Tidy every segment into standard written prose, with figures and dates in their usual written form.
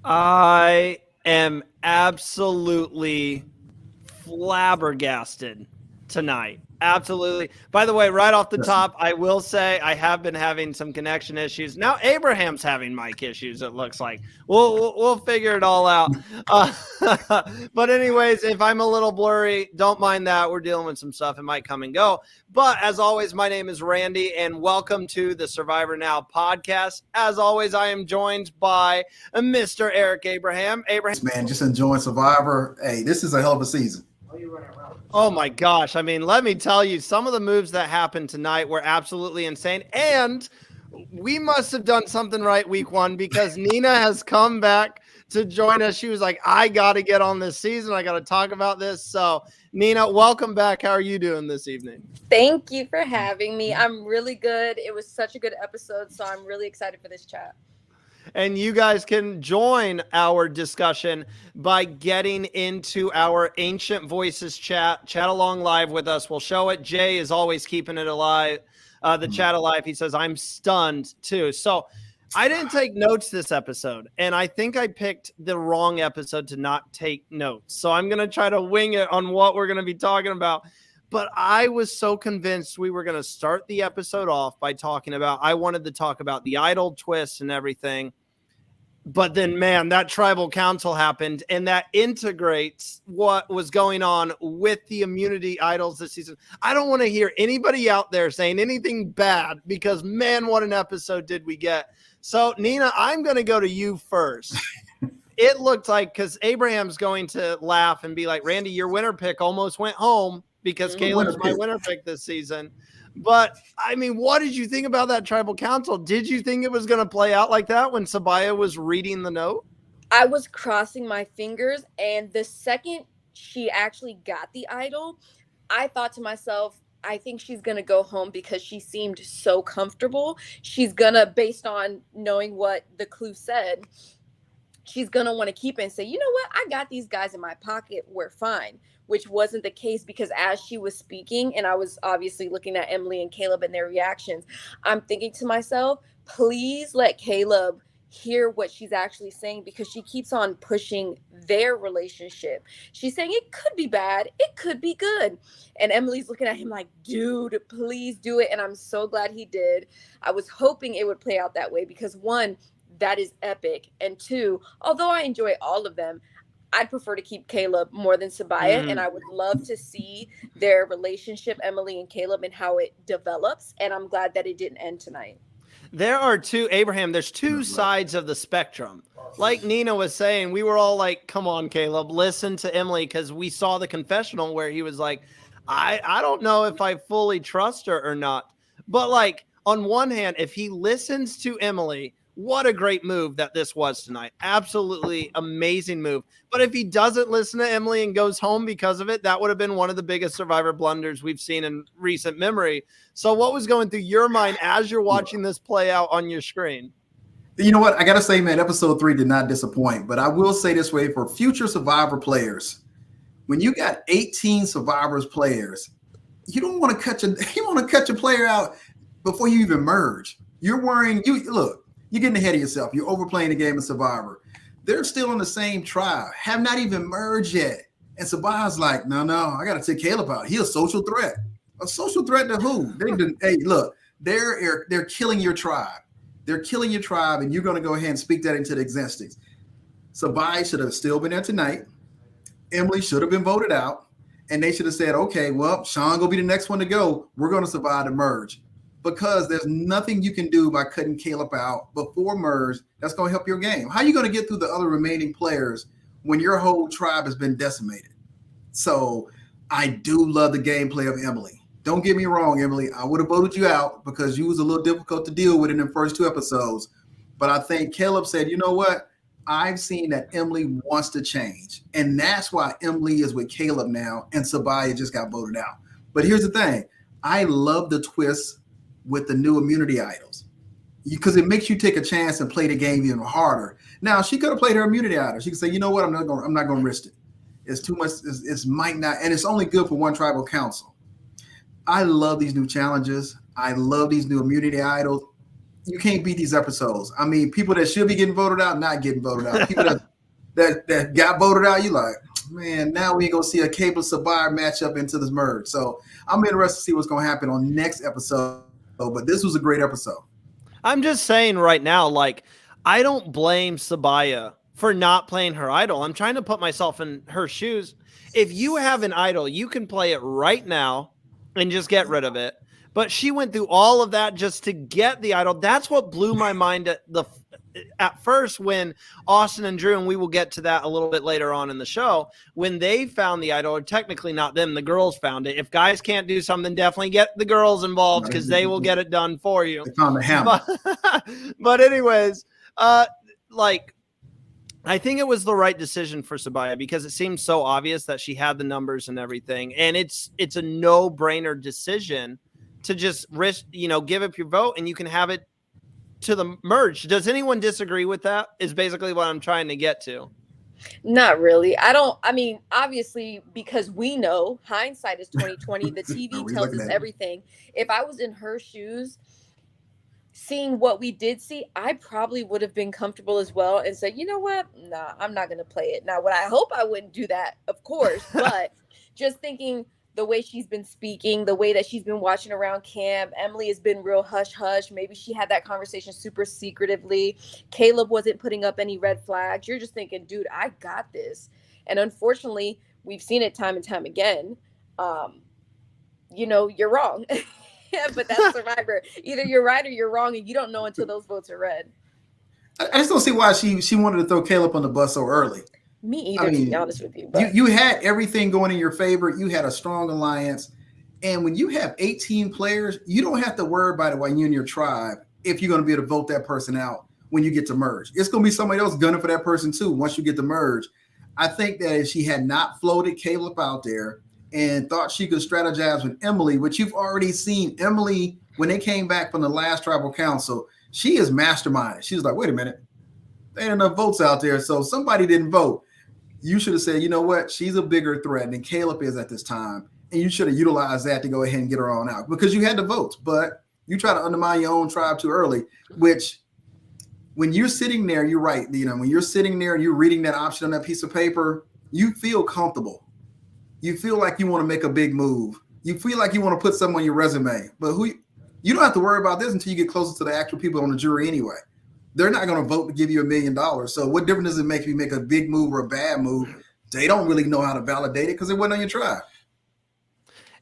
I am absolutely flabbergasted tonight. Absolutely. By the way, right off the Listen, top, I will say I have been having some connection issues. Now Abraham's having mic issues. It looks like we'll figure it all out. Uh, but anyways, if I'm a little blurry, don't mind that. We're dealing with some stuff. It might come and go. But as always, my name is Randy, and welcome to the Survivor Now podcast. As always, I am joined by Mr. Eric Abraham. Abraham, man, just enjoying Survivor. Hey, this is a hell of a season. oh my gosh. I mean, let me tell you, some of the moves that happened tonight were absolutely insane. And we must have done something right week one because Nina has come back to join us. She was like, I got to get on this season. I got to talk about this. So, Nina, welcome back. How are you doing this evening? Thank you for having me. I'm really good. It was such a good episode, so I'm really excited for this chat. And you guys can join our discussion by getting into our Ancient Voices chat along live with us. We'll show it. Jay is always keeping it alive, the chat alive. He says, I'm stunned too. So I didn't take notes this episode, and I think I picked the wrong episode to not take notes. So I'm going to try to wing it on what we're going to be talking about. But I was so convinced we were going to start the episode off by I wanted to talk about the idol twist and everything. But then, man, that tribal council happened, and that integrates what was going on with the immunity idols this season. I don't want to hear anybody out there saying anything bad because, man, what an episode did we get. So, Nina, I'm going to go to you first. It looked like, because Abraham's going to laugh and be like, Randy, your winner pick almost went home because Caleb's my winner pick this season. But, I mean, what did you think about that tribal council? Did you think it was going to play out like that when Sabaya was reading the note? I was crossing my fingers, and the second she actually got the idol, I thought to myself, I think she's going to go home because she seemed so comfortable. She's going to, based on knowing what the clue said, she's going to want to keep it and say, you know what? I got these guys in my pocket. We're fine. Which wasn't the case because as she was speaking, and I was obviously looking at Emily and Caleb and their reactions, I'm thinking to myself, please let Caleb hear what she's actually saying because she keeps on pushing their relationship. She's saying it could be bad. It could be good. And Emily's looking at him like, dude, please do it. And I'm so glad he did. I was hoping it would play out that way because one, that is epic. And two, although I enjoy all of them, I'd prefer to keep Caleb more than Sabaya, and I would love to see their relationship, Emily and Caleb, and how it develops, and I'm glad that it didn't end tonight. There's two sides of the spectrum. Like Nina was saying, we were all like, come on, Caleb, listen to Emily, because we saw the confessional where he was like, I don't know if I fully trust her or not. But like, on one hand, if he listens to Emily, what a great move that this was tonight. Absolutely amazing move. But if he doesn't listen to Emily and goes home because of it, that would have been one of the biggest Survivor blunders we've seen in recent memory. So what was going through your mind as you're watching this play out on your screen? You know what? I got to say, man, episode 3 did not disappoint. But I will say this way for future Survivor players, when you got 18 Survivors players, you don't want to cut your player out before you even merge. You're worrying, look, you're getting ahead of yourself. You're overplaying the game of Survivor. They're still in the same tribe, have not even merged yet. And Sabaya's like, no, I got to take Caleb out. He's a social threat. A social threat to who? Hey, look, they're killing your tribe. They're killing your tribe, and you're going to go ahead and speak that into the existence. Sabaya should have still been there tonight. Emily should have been voted out, and they should have said, okay, well, Sean will be the next one to go. We're going to survive the merge. Because there's nothing you can do by cutting Caleb out before merge that's going to help your game. How are you going to get through the other remaining players when your whole tribe has been decimated? So I do love the gameplay of Emily. Don't get me wrong, Emily. I would have voted you out because you was a little difficult to deal with in the first 2 episodes. But I think Caleb said, you know what? I've seen that Emily wants to change. And that's why Emily is with Caleb now and Sabaya just got voted out. But here's the thing. I love the twist with the new immunity idols because it makes you take a chance and play the game even harder. Now she could have played her immunity idol. She could say, you know what, I'm not going to risk it. It's too much. It's might not, and it's only good for one tribal council. I love these new challenges. I love these new immunity idols. you can't beat these episodes. I mean, people that should be getting voted out, not getting voted out. People that got voted out, you like, man, now we ain't gonna see a Cable Sabaya matchup into this merge. So I'm interested to see what's gonna happen on next episode. But this was a great episode. I'm just saying right now, like, I don't blame Sabaya for not playing her idol. I'm trying to put myself in her shoes. If you have an idol, you can play it right now and just get rid of it. But she went through all of that just to get the idol. That's what blew my mind at first when Austin and Drew, and we will get to that a little bit later on in the show, when they found the idol, or technically not them, the girls found it. If guys can't do something, definitely get the girls involved because they will get it done for you. They found the hammer. But anyways, like, I think it was the right decision for Sabaya because it seemed so obvious that she had the numbers and everything. And it's a no-brainer decision to just risk, give up your vote and you can have it to the merge. Does anyone disagree with that? Is basically what I'm trying to get to. Not really. I mean, obviously, because we know hindsight is 2020. The TV tells us everything. If I was in her shoes, seeing what we did see, I probably would have been comfortable as well and said, you know what? Nah, I'm not going to play it. Now, what I hope I wouldn't do that, of course, but just thinking the way she's been speaking, the way that she's been watching around camp, Emily has been real hush-hush. Maybe she had that conversation super secretively. Caleb wasn't putting up any red flags. You're just thinking, dude, I got this. And unfortunately, we've seen it time and time again. You're wrong. Yeah, but that's Survivor. Either you're right or you're wrong, and you don't know until those votes are read. I just don't see why she wanted to throw Caleb on the bus so early. Me either, to be honest with you. You had everything going in your favor. You had a strong alliance. And when you have 18 players, you don't have to worry about it while you're in your tribe if you're going to be able to vote that person out when you get to merge. It's going to be somebody else gunning for that person too once you get to merge. I think that if she had not floated Caleb out there and thought she could strategize with Emily, which you've already seen Emily, when they came back from the last tribal council, she is masterminded. She was like, wait a minute, there ain't enough votes out there, so somebody didn't vote. You should have said, you know what, she's a bigger threat than Caleb is at this time, and you should have utilized that to go ahead and get her on out because you had the votes, but you try to undermine your own tribe too early, which when you're sitting there, you're right, when you're sitting there and you're reading that option on that piece of paper, you feel comfortable. You feel like you want to make a big move. You feel like you want to put something on your resume, but you don't have to worry about this until you get closer to the actual people on the jury anyway. They're not going to vote to give you $1 million. So what difference does it make if you make a big move or a bad move? They don't really know how to validate it because it wasn't on your tribe.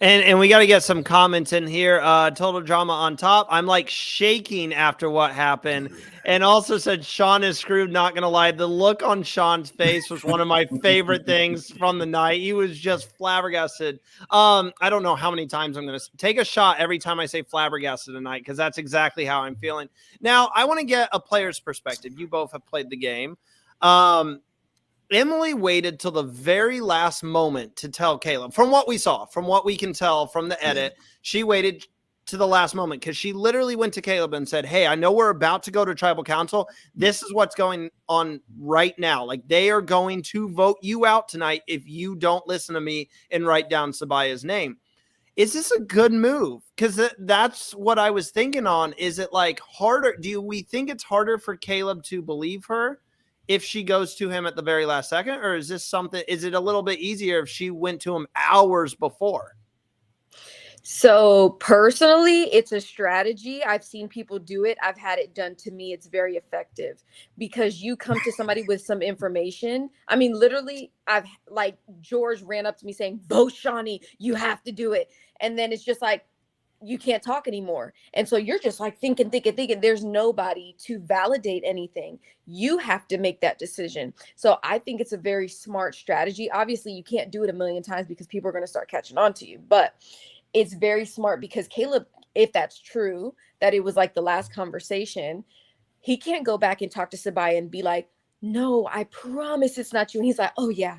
And we got to get some comments in here. Total drama on top. I'm like shaking after what happened. And also said Sean is screwed. Not going to lie. The look on Sean's face was one of my favorite things from the night. He was just flabbergasted. I don't know how many times I'm going to take a shot every time I say flabbergasted tonight because that's exactly how I'm feeling. Now, I want to get a player's perspective. You both have played the game. Emily waited till the very last moment to tell Caleb. From what we saw, from what we can tell from the edit, she waited to the last moment because she literally went to Caleb and said, hey, I know we're about to go to tribal council. This is what's going on right now. Like, they are going to vote you out tonight if you don't listen to me and write down Sabaya's name. Is this a good move? Because that's what I was thinking on. Is it like harder? Do we think it's harder for Caleb to believe her if she goes to him at the very last second, or is it a little bit easier if she went to him hours before? So personally, it's a strategy. I've seen people do it. I've had it done to me. It's very effective because you come to somebody with some information. I mean, literally, George ran up to me saying, vote Shawnee, you have to do it. And then it's just like, you can't talk anymore. And so you're just like thinking. There's nobody to validate anything. You have to make that decision. So I think it's a very smart strategy. Obviously, you can't do it a million times because people are going to start catching on to you. But it's very smart because Caleb, if that's true, that it was like the last conversation, he can't go back and talk to Sabaya and be like, no, I promise it's not you. And he's like, oh yeah,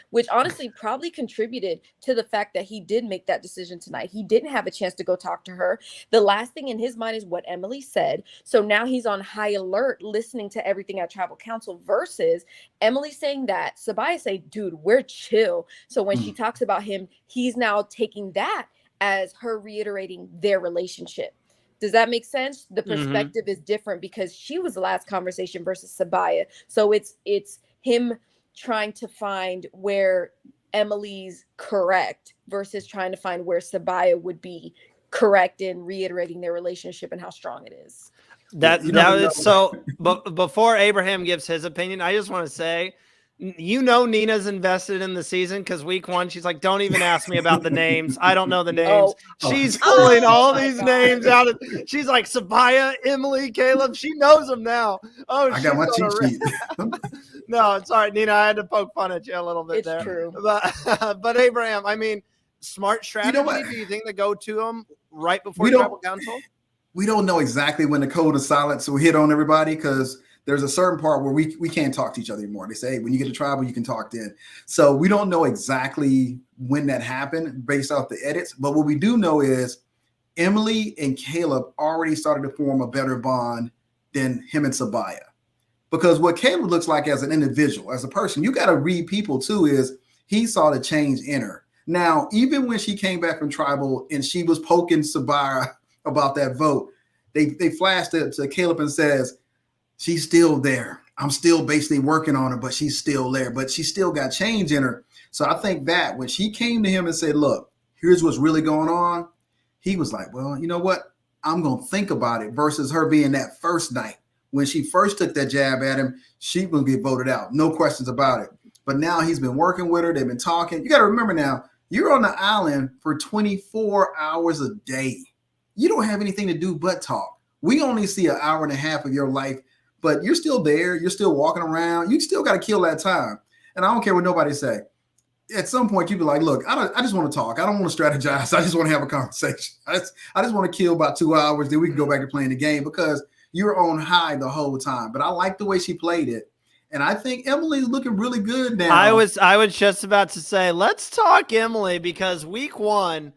which honestly probably contributed to the fact that he did make that decision tonight. He didn't have a chance to go talk to her. The last thing in his mind is what Emily said. So now he's on high alert, listening to everything at tribal council versus Emily saying that, Sabaya say, dude, we're chill. So when she talks about him, he's now taking that as her reiterating their relationship. Does that make sense? The Mm-hmm. perspective is different because she was the last conversation versus Sabaya. So it's him trying to find where Emily's correct versus trying to find where Sabaya would be correct in reiterating their relationship and how strong it is. That You that know, is so. But before Abraham gives his opinion, I just want to say, Nina's invested in the season because week 1, she's like, "Don't even ask me about the names. I don't know the names." Oh, She's oh, pulling all my these God. names out of. She's like Sabaya, Emily, Caleb. She knows them now. Oh, I she's got my on cheat a. sheet. No, it's all right, Nina. I had to poke fun at you a little bit It's there, true. but Abraham, I mean, smart You know strategy. what? Do you think they go to him right before We tribal don't council? we don't know exactly when the code of silence will hit on everybody because there's a certain part where we can't talk to each other anymore. They say, hey, when you get to tribal, you can talk then. So we don't know exactly when that happened based off the edits. But what we do know is Emily and Caleb already started to form a better bond than him and Sabaya. Because what Caleb looks like as an individual, as a person, you got to read people too, is he saw the change in her. Now, even when she came back from tribal and she was poking Sabaya about that vote, they flashed it to Caleb and says, she's still there. I'm still basically working on her, but she's still there. But she still got change in her. So I think that when she came to him and said, look, here's what's really going on, he was like, well, you know what? I'm going to think about it versus her being that first night. When she first took that jab at him, she will get voted out. No questions about it. But now he's been working with her. They've been talking. You got to remember now, you're on the island for 24 hours a day. You don't have anything to do but talk. We only see an hour and a half of your life, but you're still there. You're still walking around. You still got to kill that time. And I don't care what nobody say. At some point, you'd be like, look, I just want to talk. I don't want to strategize. I just want to have a conversation. I just want to kill about 2 hours. Then we can go back to playing the game because you're on high the whole time. But I like the way she played it. And I think Emily's looking really good now. I was just about to say, let's talk Emily, because week 1,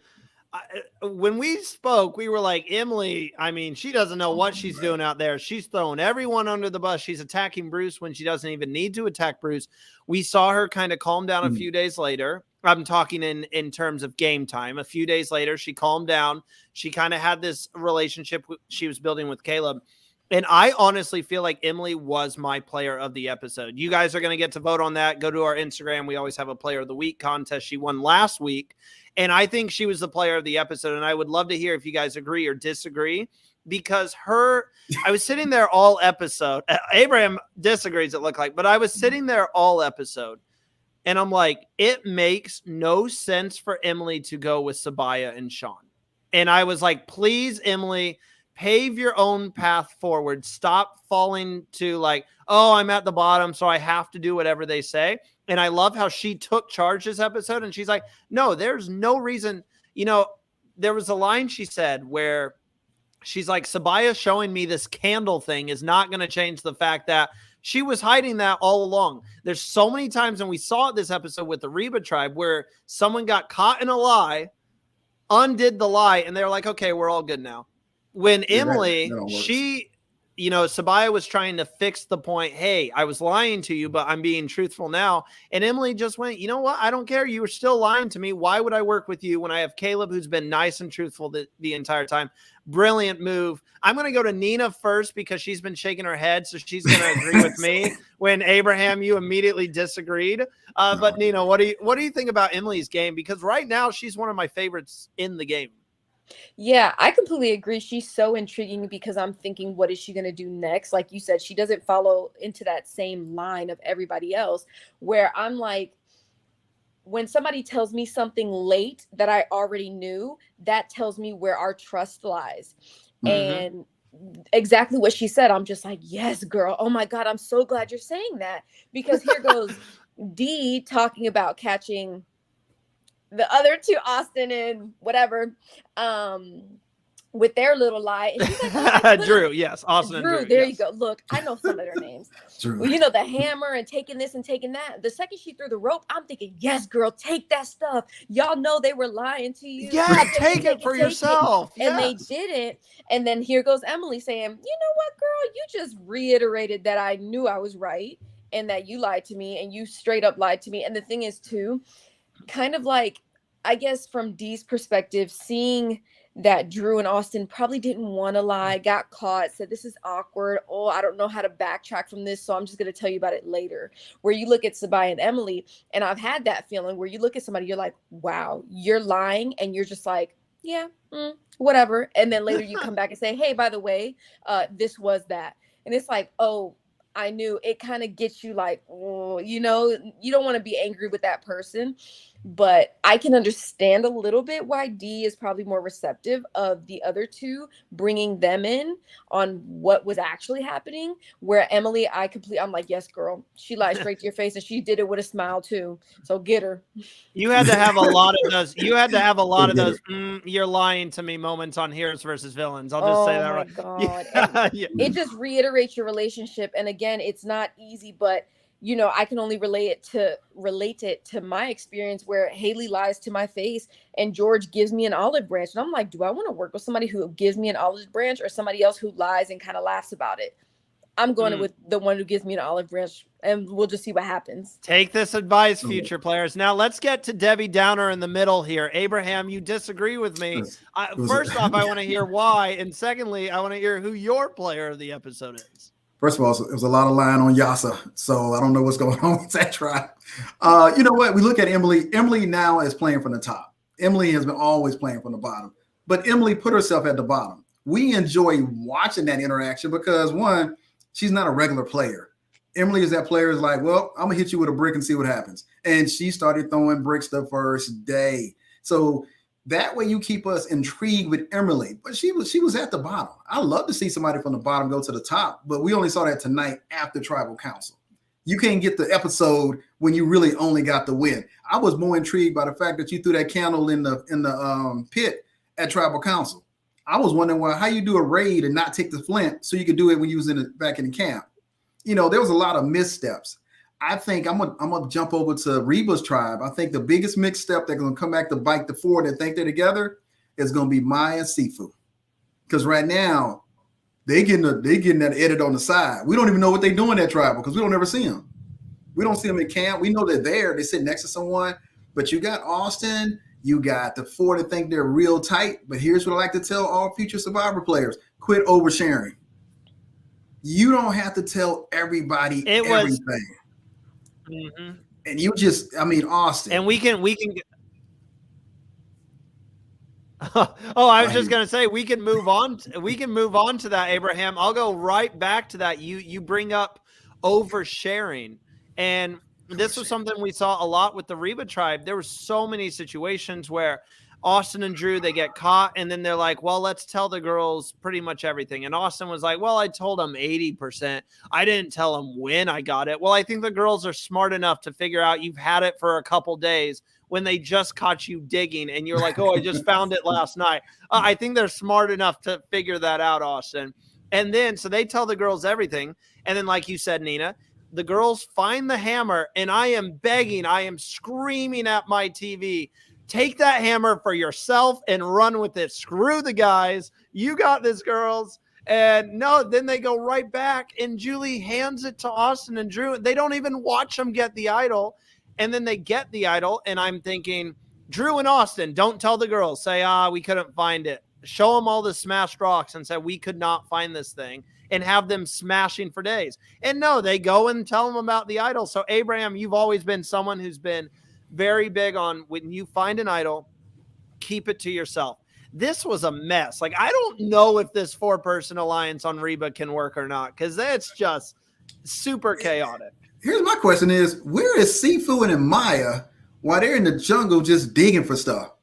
when we spoke, we were like, Emily, I mean, she doesn't know what she's doing out there. She's throwing everyone under the bus. She's attacking Bruce when she doesn't even need to attack Bruce. We saw her kind of calm down a few days later. I'm talking in terms of game time. A few days later, she calmed down. She kind of had this relationship she was building with Caleb. And I honestly feel like Emily was my player of the episode. You guys are going to get to vote on that. Go to our Instagram. We always have a player of the week contest. She won last week. And I think she was the player of the episode. And I would love to hear if you guys agree or disagree, because I was sitting there all episode. Abraham disagrees, it looked like, but I was sitting there all episode. And I'm like, it makes no sense for Emily to go with Sabaya and Sean. And I was like, please, Emily, pave your own path forward. Stop falling to like, oh, I'm at the bottom, so I have to do whatever they say. And I love how she took charge this episode. And she's like, no, there's no reason. You know, there was a line she said where she's like, Sabaya showing me this candle thing is not going to change the fact that she was hiding that all along. There's so many times, and we saw it this episode with the Reba tribe, where someone got caught in a lie, undid the lie, and they're like, okay, we're all good now. When Emily, Sabaya was trying to fix the point. Hey, I was lying to you, but I'm being truthful now. And Emily just went, you know what? I don't care. You were still lying to me. Why would I work with you when I have Caleb, who's been nice and truthful the entire time? Brilliant move. I'm going to go to Nina first because she's been shaking her head. So she's going to agree with me when Abraham, you immediately disagreed. But Nina, what do you think about Emily's game? Because right now she's one of my favorites in the game. Yeah, I completely agree. She's so intriguing because I'm thinking, what is she going to do next? Like you said, she doesn't follow into that same line of everybody else, where I'm like, when somebody tells me something late that I already knew, that tells me where our trust lies. And exactly what she said, I'm just like, yes, girl. Oh my God, I'm so glad you're saying that, because here goes Dee talking about catching the other two, Austin and whatever, with their little lie. And she's like, Drew, yes. Austin Drew, and Drew. there yes. you go. Look, I know some of their names. Drew. Well, you know, the hammer and taking this and taking that. The second she threw the rope, I'm thinking, yes, girl, take that stuff. Y'all know they were lying to you. Yeah, take it for yourself. And they didn't. And then here goes Emily saying, you know what, girl, you just reiterated that I knew I was right and that you lied to me, and you straight up lied to me. And the thing is, too, kind of like, I guess from Dee's perspective, seeing that Drew and Austin probably didn't want to lie, got caught, said this is awkward. Oh, I don't know how to backtrack from this, so I'm just going to tell you about it later. Where you look at Sabai and Emily, and I've had that feeling where you look at somebody, you're like, wow, you're lying, and you're just like, yeah, whatever. And then later you come back and say, hey, by the way, this was that. And it's like, oh, I knew. It kind of gets you like, oh, you know, you don't want to be angry with that person. But I can understand a little bit why D is probably more receptive of the other two, bringing them in on what was actually happening. Where Emily, I'm like, yes, girl. She lied straight to your face, and she did it with a smile too. So get her. You had to have a lot of those. You had to have a lot of those. You're lying to me moments on Heroes versus Villains. I'll just say that right. Oh my God. Yeah. It just reiterates your relationship. And again, it's not easy, but you know, I can only relate it to my experience where Haley lies to my face and George gives me an olive branch. And I'm like, do I want to work with somebody who gives me an olive branch or somebody else who lies and kind of laughs about it? I'm going with the one who gives me an olive branch, and we'll just see what happens. Take this advice, future players. Now let's get to Debbie Downer in the middle here. Abraham, you disagree with me. First off, I want to hear why. And secondly, I want to hear who your player of the episode is. First of all, it was a lot of lying on Yasa, so I don't know what's going on with that tribe. You know what? We look at Emily. Emily now is playing from the top. Emily has been always playing from the bottom, but Emily put herself at the bottom. We enjoy watching that interaction because, one, she's not a regular player. Emily is that player is like, well, I'm going to hit you with a brick and see what happens. And she started throwing bricks the first day. So that way you keep us intrigued with Emily, but she was at the bottom. I love to see somebody from the bottom go to the top, but we only saw that tonight after Tribal Council. You can't get the episode when you really only got the win. I was more intrigued by the fact that you threw that candle in the pit at Tribal Council. I was wondering how you do a raid and not take the flint so you could do it when you was back in the camp. You know, there was a lot of missteps. I think I'm gonna jump over to Reba's tribe. I think the biggest misstep that's gonna come back to bite the four that think they're together is gonna be Maya and Sifu, because right now they getting that edit on the side. We don't even know what they're doing at tribal because we don't ever see them. We don't see them in camp. We know they're there. They sit next to someone, but you got Austin, you got the four that think they're real tight. But here's what I like to tell all future Survivor players: quit oversharing. You don't have to tell everybody everything. And you just, Austin. And we can. I was just gonna say we can move on. We can move on to that, Abraham. I'll go right back to that. You bring up oversharing, and this was something we saw a lot with the Reba tribe. There were so many situations where Austin and Drew, they get caught, and then they're like, well, let's tell the girls pretty much everything. And Austin was like, well, I told them 80%. I didn't tell them when I got it. Well, I think the girls are smart enough to figure out you've had it for a couple days when they just caught you digging, and you're like, oh, I just found it last night. I think they're smart enough to figure that out, Austin. And then, so they tell the girls everything. And then, like you said, Nina, the girls find the hammer, and I am begging, I am screaming at my TV, take that hammer for yourself and run with it. Screw the guys. You got this, girls. And no, then they go right back, and Julie hands it to Austin and Drew. They don't even watch them get the idol. And then they get the idol, and I'm thinking, Drew and Austin, don't tell the girls. Say, we couldn't find it. Show them all the smashed rocks and say, we could not find this thing, and have them smashing for days. And no, they go and tell them about the idol. So, Abraham, you've always been someone who's been very big on when you find an idol, keep it to yourself. This was a mess. Like, I don't know if this 4-person alliance on Reba can work or not, because it's just super chaotic. Here's my question is, where is Sifu and Maya while they're in the jungle just digging for stuff?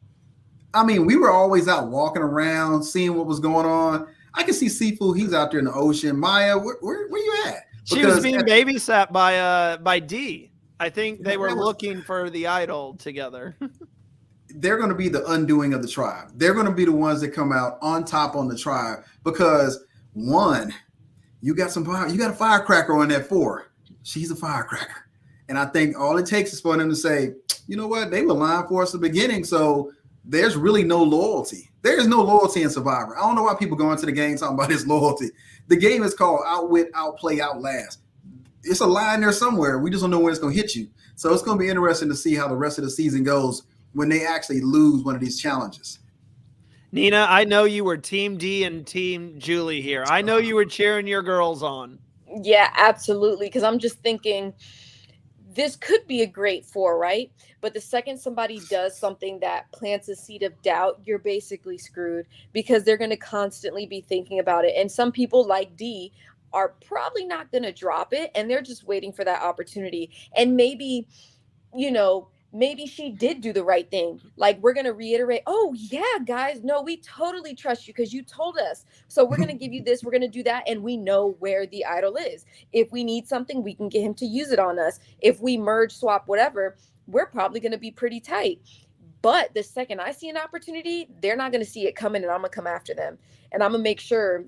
I mean, we were always out walking around, seeing what was going on. I can see Sifu, he's out there in the ocean. Maya, where you at? She was being babysat by D. I think they were looking for the idol together. They're going to be the undoing of the tribe. They're going to be the ones that come out on top on the tribe because, one, you got a firecracker on that 4. She's a firecracker. And I think all it takes is for them to say, you know what? They were lying for us at the beginning. So there's really no loyalty. There's no loyalty in Survivor. I don't know why people go into the game talking about this loyalty. The game is called Outwit, Outplay, Outlast. It's a lie in there somewhere. We just don't know when it's going to hit you. So it's going to be interesting to see how the rest of the season goes when they actually lose one of these challenges. Nina, I know you were Team D and Team Julie here. I know you were cheering your girls on. Yeah, absolutely. Because I'm just thinking this could be a great 4, right? But the second somebody does something that plants a seed of doubt, you're basically screwed because they're going to constantly be thinking about it. And some people like D are probably not going to drop it and they're just waiting for that opportunity. And maybe, maybe she did do the right thing. Like, we're going to reiterate, oh, yeah, guys, no, we totally trust you because you told us. So we're going to give you this, we're going to do that. And we know where the idol is. If we need something, we can get him to use it on us. If we merge, swap, whatever, we're probably going to be pretty tight. But the second I see an opportunity, they're not going to see it coming and I'm going to come after them. And I'm going to make sure,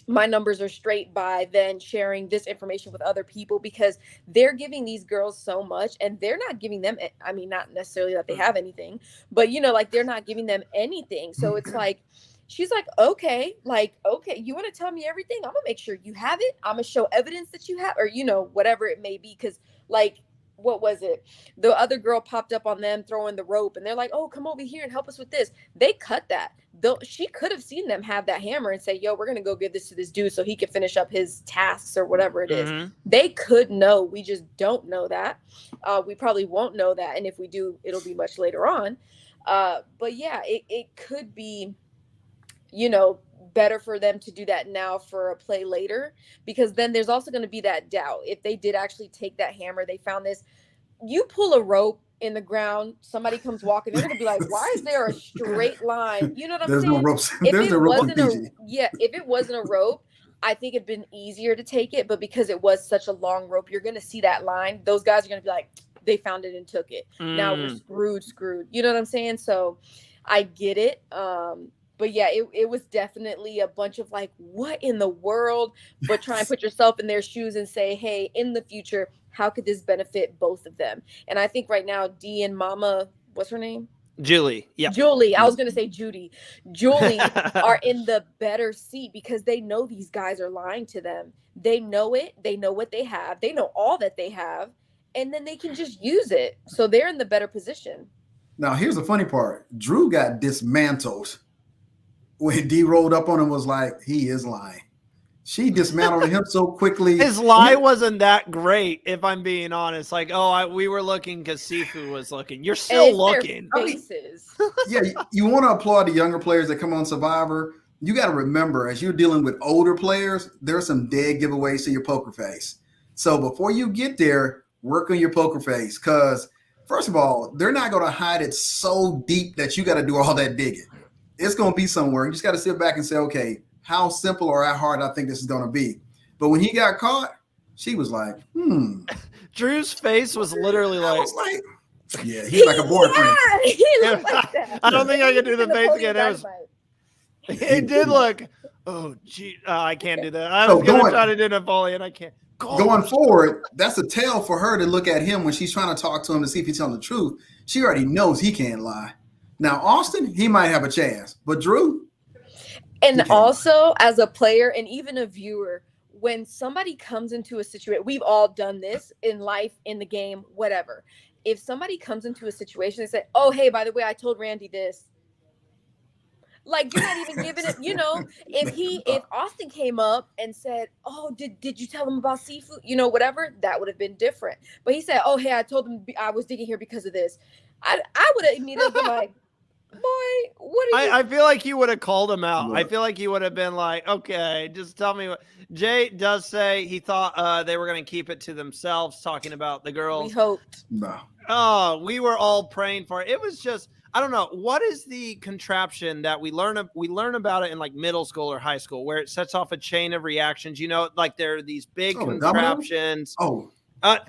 my numbers are straight by then sharing this information with other people because they're giving these girls so much and they're not giving them, I mean, not necessarily that they have anything, but like they're not giving them anything. So it's like, she's like, okay, you want to tell me everything? I'm gonna make sure you have it. I'm gonna show evidence that you have, or, whatever it may be. Cause what was it? The other girl popped up on them throwing the rope and they're like, oh, come over here and help us with this. They cut that. Though she could have seen them have that hammer and say, yo, we're going to go give this to this dude so he can finish up his tasks or whatever it is. Mm-hmm. They could know. We just don't know that. We probably won't know that. And if we do, it'll be much later on. But yeah, it could be, better for them to do that now for a play later, because then there's also going to be that doubt. If they did actually take that hammer, they found this, you pull a rope in the ground, somebody comes walking, they're going to be like, why is there a straight line? You know what I'm saying? No ropes. If it wasn't a rope, I think it'd been easier to take it. But because it was such a long rope, you're going to see that line. Those guys are going to be like, they found it and took it. Now we're screwed. You know what I'm saying? So I get it. But yeah, it was definitely a bunch of like, what in the world? But try and put yourself in their shoes and say, hey, in the future, how could this benefit both of them? And I think right now, D and Mama, what's her name? Julie. Yeah. Julie. I was going to say Judy. Julie are in the better seat because they know these guys are lying to them. They know it. They know what they have. They know all that they have. And then they can just use it. So they're in the better position. Now, here's the funny part. Drew got dismantled when D rolled up on him, was like, he is lying. She dismantled him so quickly. His lie wasn't that great, if I'm being honest. Like, we were looking because Sifu was looking. You're still looking. Faces. Yeah, you want to applaud the younger players that come on Survivor. You got to remember, as you're dealing with older players, there are some dead giveaways to your poker face. So before you get there, work on your poker face. Because, first of all, they're not going to hide it so deep that you got to do all that digging. It's going to be somewhere. You just got to sit back and say, okay, how simple or how hard I think this is going to be. But when he got caught, she was like, Drew's face was literally like, yeah, he's like a boyfriend. Yeah, he looked like that. I don't think I can do the face again. It did look, oh, gee, I can't do that. I was going to try to do Napoleon. I can't. Going forward, that's a tell for her to look at him when she's trying to talk to him to see if he's telling the truth. She already knows he can't lie. Now, Austin, he might have a chance, but Drew. And also, as a player and even a viewer, when somebody comes into a situation, we've all done this in life, in the game, whatever. If somebody comes into a situation and say, oh, hey, by the way, I told Randy this. Like, you're not even giving it, if Austin came up and said, oh, did you tell him about seafood? Whatever, that would have been different. But he said, oh, hey, I told him I was digging here because of this. I would have immediately been like, boy, what are you? I feel like you would have called him out. What? I feel like you would have been like, okay, just tell me what. Jay does say he thought they were going to keep it to themselves, talking about the girls. We hoped. No. Oh, we were all praying for it. It was just, I don't know. What is the contraption that we learn about it in like middle school or high school where it sets off a chain of reactions? Like there are these big contraptions.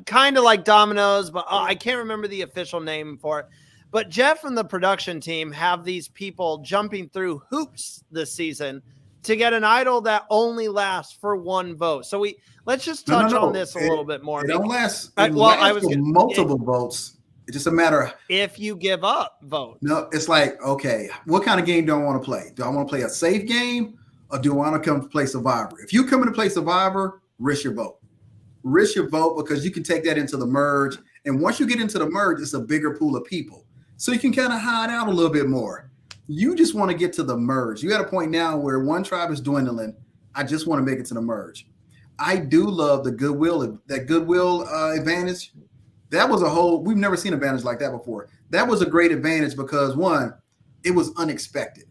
Kind of like dominoes, but I can't remember the official name for it. But Jeff and the production team have these people jumping through hoops this season to get an idol that only lasts for one vote. So let's just touch on this a little bit more. It don't last. Multiple votes. It's just a matter of if you give up votes. No, it's like, okay, what kind of game do I want to play? Do I want to play a safe game or do I want to come to play Survivor? If you come in to play Survivor, risk your vote. Risk your vote because you can take that into the merge. And once you get into the merge, it's a bigger pool of people. So you can kind of hide out a little bit more. You just want to get to the merge. You at a point now where one tribe is dwindling. I just want to make it to the merge. I do love the goodwill advantage. That was we've never seen advantage like that before. That was a great advantage because one, it was unexpected.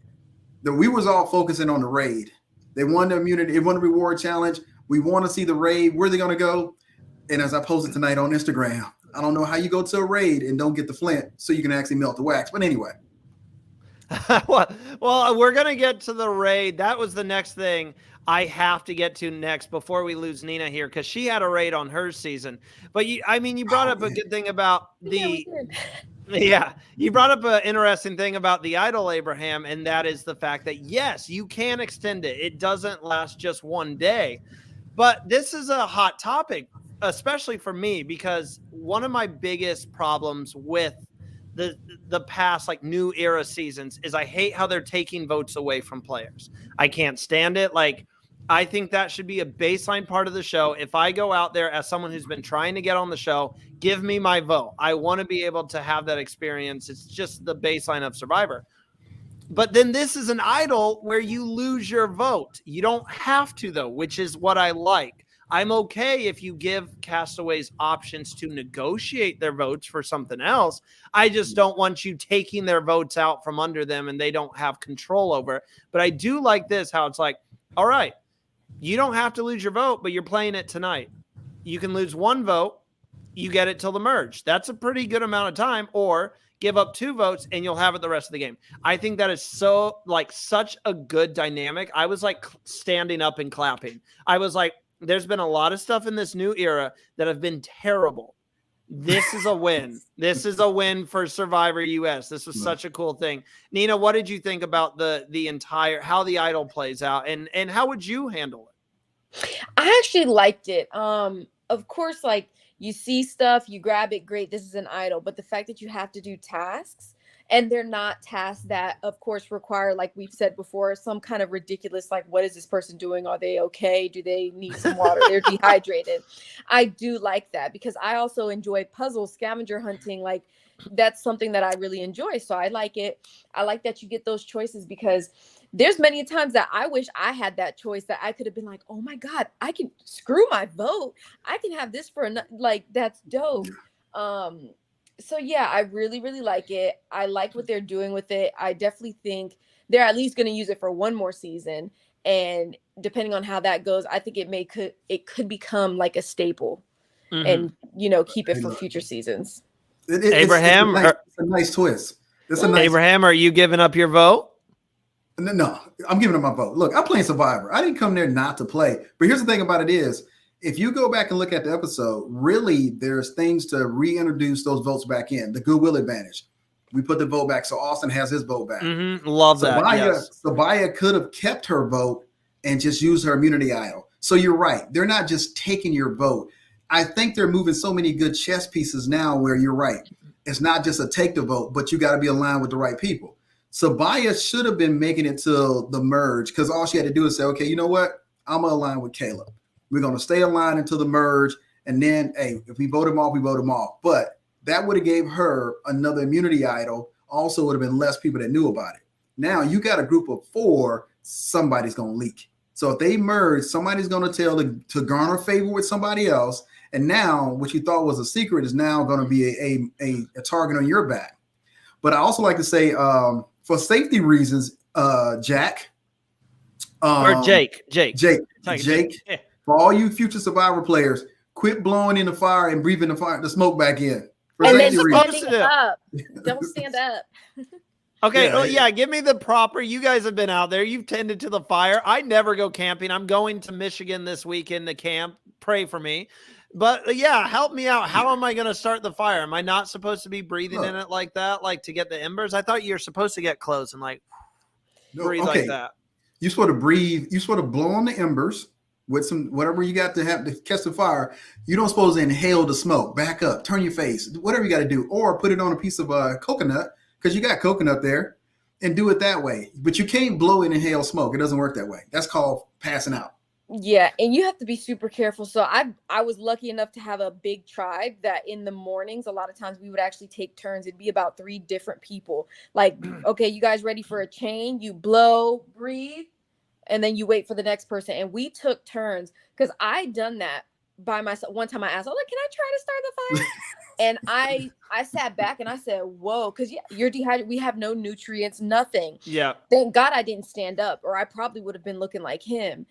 We was all focusing on the raid. They won the immunity, they won the reward challenge. We want to see the raid. Where are they going to go? And as I posted tonight on Instagram, I don't know how you go to a raid and don't get the flint so you can actually melt the wax. But anyway. well, we're going to get to the raid. That was the next thing I have to get to next before we lose Nina here, because she had a raid on her season. But you brought up a good thing about you brought up an interesting thing about the idol, Abraham, and that is the fact that, yes, you can extend it. It doesn't last just one day. But this is a hot topic, especially for me, because one of my biggest problems with the past like new era seasons is I hate how they're taking votes away from players. I can't stand it. Like, I think that should be a baseline part of the show. If I go out there as someone who's been trying to get on the show, give me my vote. I want to be able to have that experience. It's just the baseline of Survivor. But then this is an idol where you lose your vote. You don't have to, though, which is what I like. I'm okay if you give castaways options to negotiate their votes for something else. I just don't want you taking their votes out from under them and they don't have control over it. But I do like this, how it's like, all right, you don't have to lose your vote, but you're playing it tonight. You can lose one vote. You get it till the merge. That's a pretty good amount of time. Or give up 2 votes and you'll have it the rest of the game. I think that is such a good dynamic. I was like standing up and clapping. I was like, there's been a lot of stuff in this new era that have been terrible. This is a win. This is a win for Survivor US. This was such a cool thing. Nina, what did you think about the entire, how the idol plays out, and how would you handle it? I actually liked it. Of course, like, you see stuff, you grab it, great, this is an idol. But the fact that you have to do tasks, and they're not tasks that, of course, require, like we've said before, some kind of ridiculous, like, what is this person doing? Are they okay? Do they need some water? They're dehydrated. I do like that, because I also enjoy puzzles, scavenger hunting. Like, that's something that I really enjoy. So I like it. I like that you get those choices, because there's many times that I wish I had that choice, that I could have been like, oh my God, I can screw my vote. I can have this for like, that's dope. So yeah, I really, really like it. I like what they're doing with it. I definitely think they're at least going to use it for one more season. And depending on how that goes, I think it could become like a staple, and, keep it for future seasons. Abraham, it's a nice twist. Abraham, are you giving up your vote? No, I'm giving up my vote. Look, I'm playing Survivor. I didn't come there not to play. But here's the thing about it is, if you go back and look at the episode, really, there's things to reintroduce those votes back in. The goodwill advantage. We put the vote back, so Austin has his vote back. Love that. Sabaya could have kept her vote and just used her immunity idol. So you're right. They're not just taking your vote. I think they're moving so many good chess pieces now where you're right. It's not just a take the vote, but you got to be aligned with the right people. Sabaya should have been making it to the merge, because all she had to do is say, okay, you know what? I'm going to align with Caleb. We're going to stay aligned until the merge. And then, hey, if we vote him off, we vote him off. But that would have gave her another immunity idol. Also would have been less people that knew about it. Now you got a group of 4, somebody's going to leak. So if they merge, somebody's going to tell to garner favor with somebody else. And now what you thought was a secret is now going to be a target on your back. But I also like to say, for safety reasons, Jack. Or Jake. Yeah. For all you future Survivor players, quit blowing in the fire and breathing the smoke back in. And then standing up. Don't stand up. Okay, yeah, give me the proper. You guys have been out there. You've tended to the fire. I never go camping. I'm going to Michigan this weekend to camp. Pray for me. But yeah, help me out. How am I going to start the fire? Am I not supposed to be breathing in it like that, like to get the embers? I thought you're supposed to get close and like breathe like that. You sort of breathe. You sort of blow on the embers with some whatever you got to have to catch the fire. You don't supposed to inhale the smoke. Back up, turn your face, whatever you got to do, or put it on a piece of coconut, because you got coconut there, and do it that way. But you can't blow and inhale smoke. It doesn't work that way. That's called passing out. Yeah, and you have to be super careful. So I was lucky enough to have a big tribe that in the mornings, a lot of times we would actually take turns. It'd be about 3 different people. Like, okay, you guys ready for a chain? You blow, breathe, and then you wait for the next person. And we took turns because I done that by myself. One time I asked, I was like, can I try to start the fire? And I sat back and I said, whoa, because yeah, you're dehydrated. We have no nutrients, nothing. Yeah. Thank God I didn't stand up, or I probably would have been looking like him.